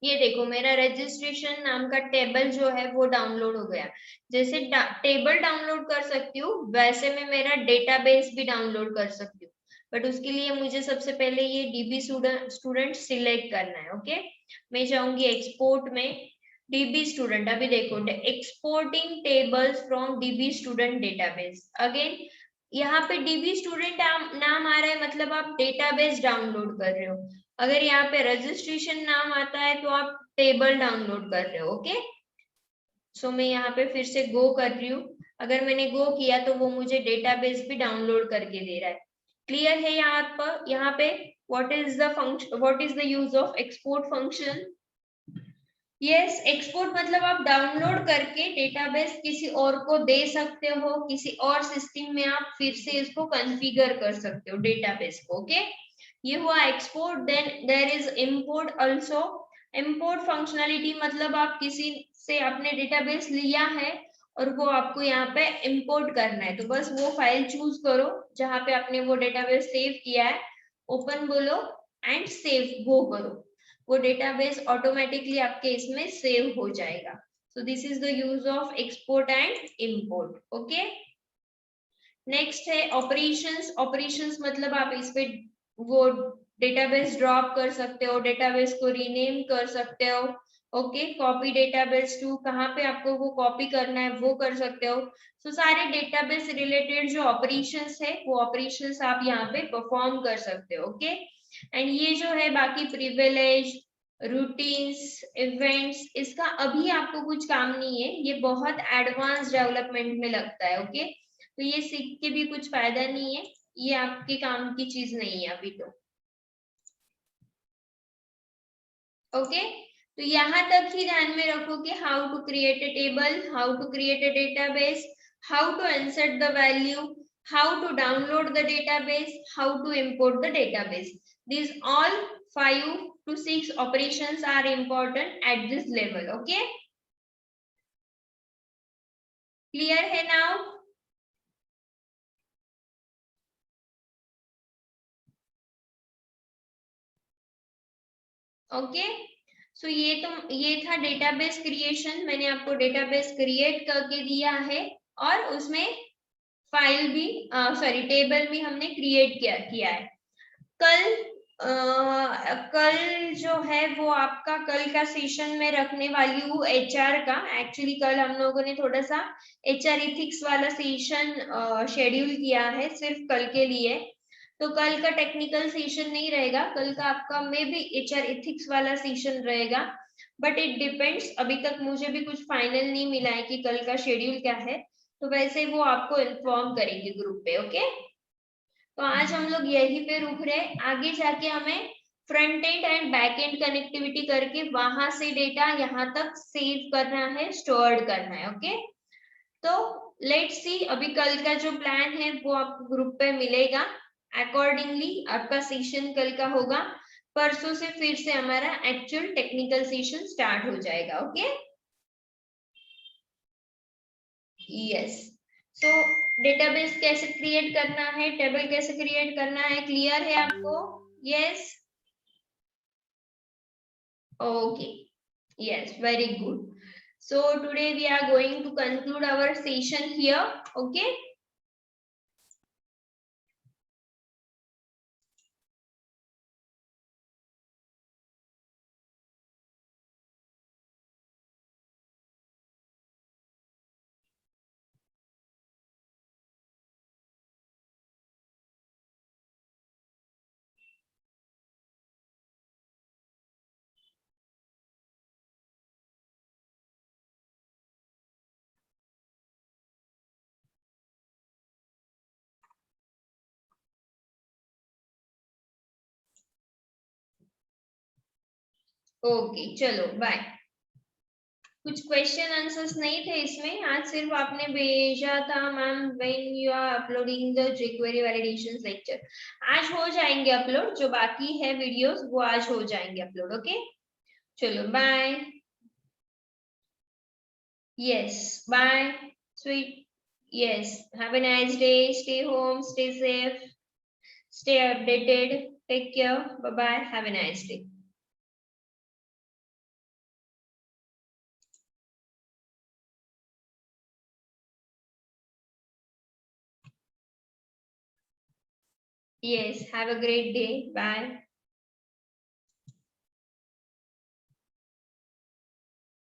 ये देखो मेरा रजिस्ट्रेशन नाम का टेबल जो है वो डाउनलोड हो गया। जैसे टेबल डाउनलोड कर सकती हूँ, वैसे मैं मेरा डेटाबेस भी डाउनलोड कर सकती हूँ। बट उसके लिए मुझे सबसे पहले ये DB स्टूडेंट सिलेक्ट करना है। ओके, मैं जाऊंगी एक्सपोर्ट में, DB स्टूडेंट। अभी देखो, exporting tables from DB student database. Again यहाँ पे DB स्टूडेंट नाम आ रहा है, मतलब आप डेटाबेस डाउनलोड कर रहे हो। अगर यहाँ पे रजिस्ट्रेशन नाम आता है तो आप टेबल डाउनलोड कर रहे हो। ओके, सो मैं यहाँ पे फिर से गो कर रही हूँ। अगर मैंने गो किया तो वो मुझे डेटाबेस भी डाउनलोड करके दे रहा है। क्लियर है यहाँ पे what is the function, what is the use of export function? Yes, export मतलब आप डाउनलोड करके डेटाबेस किसी और को दे सकते हो, किसी और सिस्टम में आप फिर से इसको कॉन्फ़िगर कर सकते हो डेटाबेस को। ओके, ये हुआ export. Then there is import also. Import functionality मतलब आप किसी से आपने डेटाबेस लिया है और वो आपको यहाँ पे इंपोर्ट करना है, तो बस वो फाइल चूज करो जहाँ पे आपने वो डेटाबेस सेव किया है, ओपन बोलो एंड सेव गो करो। वो डेटाबेस ऑटोमेटिकली आपके इसमें सेव हो जाएगा। सो this is the use of export and import. Okay, next है ऑपरेशंस। ऑपरेशंस मतलब आप इस पे वो डेटाबेस ड्रॉप कर सकते हो, डेटाबेस को रीनेम कर सकते हो। ओके, कॉपी डेटाबेस टू, कहाँ पे आपको वो कॉपी करना है वो कर सकते हो। सो सारे डेटाबेस रिलेटेड जो ऑपरेशंस है वो ऑपरेशंस आप यहाँ पे परफॉर्म कर सकते हो। ओके, एंड ये जो है बाकी प्रिविलेज, रूटीन्स, इवेंट्स, इसका अभी आपको कुछ काम नहीं है, ये बहुत एडवांस डेवलपमेंट में लगता है। ओके, तो ये सीख के भी कुछ फायदा नहीं है, ये आपके काम की चीज नहीं है अभी तो। ओके, तो यहाँ तक ही ध्यान में रखो कि how to create a table, how to create a database, how to insert the value, how to download the database, how to import the database. These all 5 to 6 operations are important at this level. Okay, clear है now? Okay, so ये था database creation. मैंने आपको database create करके दिया है और उसमें फाइल भी सॉरी टेबल भी हमने क्रिएट किया है। कल जो है वो आपका कल का सेशन में रखने वाली हूँ HR का। एक्चुअली कल हम लोगों ने थोड़ा सा HR इथिक्स वाला सेशन शेड्यूल किया है सिर्फ कल के लिए, तो कल का टेक्निकल सेशन नहीं रहेगा, कल का आपका मे भी HR इथिक्स वाला सेशन रहेगा। बट इट डिपेंड्स, अभी तक मुझे भी कुछ फाइनल नहीं मिला है कि कल का शेड्यूल क्या है। तो वैसे वो आपको इन्फॉर्म करेंगे ग्रुप पे। ओके, तो आज हम लोग यहीं पे रुक रहे, आगे जाके हमें front end and back and connectivity करके वहां से डेटा यहाँ तक सेव करना है, स्टोर्ड करना है। ओके, तो लेट्स सी, अभी कल का जो प्लान है वो आपको ग्रुप पे मिलेगा। अकॉर्डिंगली आपका सेशन कल का होगा, परसों से फिर से हमारा एक्चुअल टेक्निकल सेशन स्टार्ट हो जाएगा। ओके, यस, सो डेटाबेस कैसे क्रिएट करना है, टेबल कैसे क्रिएट करना है, क्लियर है आपको? Yes, okay, yes, very good. So today we are going to conclude our session here. Okay, okay, चलो बाय। कुछ क्वेश्चन आंसर्स नहीं थे इसमें, आज सिर्फ आपने भेजा था ma'am when you are uploading the jQuery validation lecture. आज हो जाएंगे अपलोड, जो बाकी है वीडियोस वो आज हो जाएंगे अपलोड। ओके, चलो bye. Yes, bye, sweet, yes, have a nice day, stay home, stay safe, stay updated, take care, bye bye, have a nice day. Yes, have a great day, bye.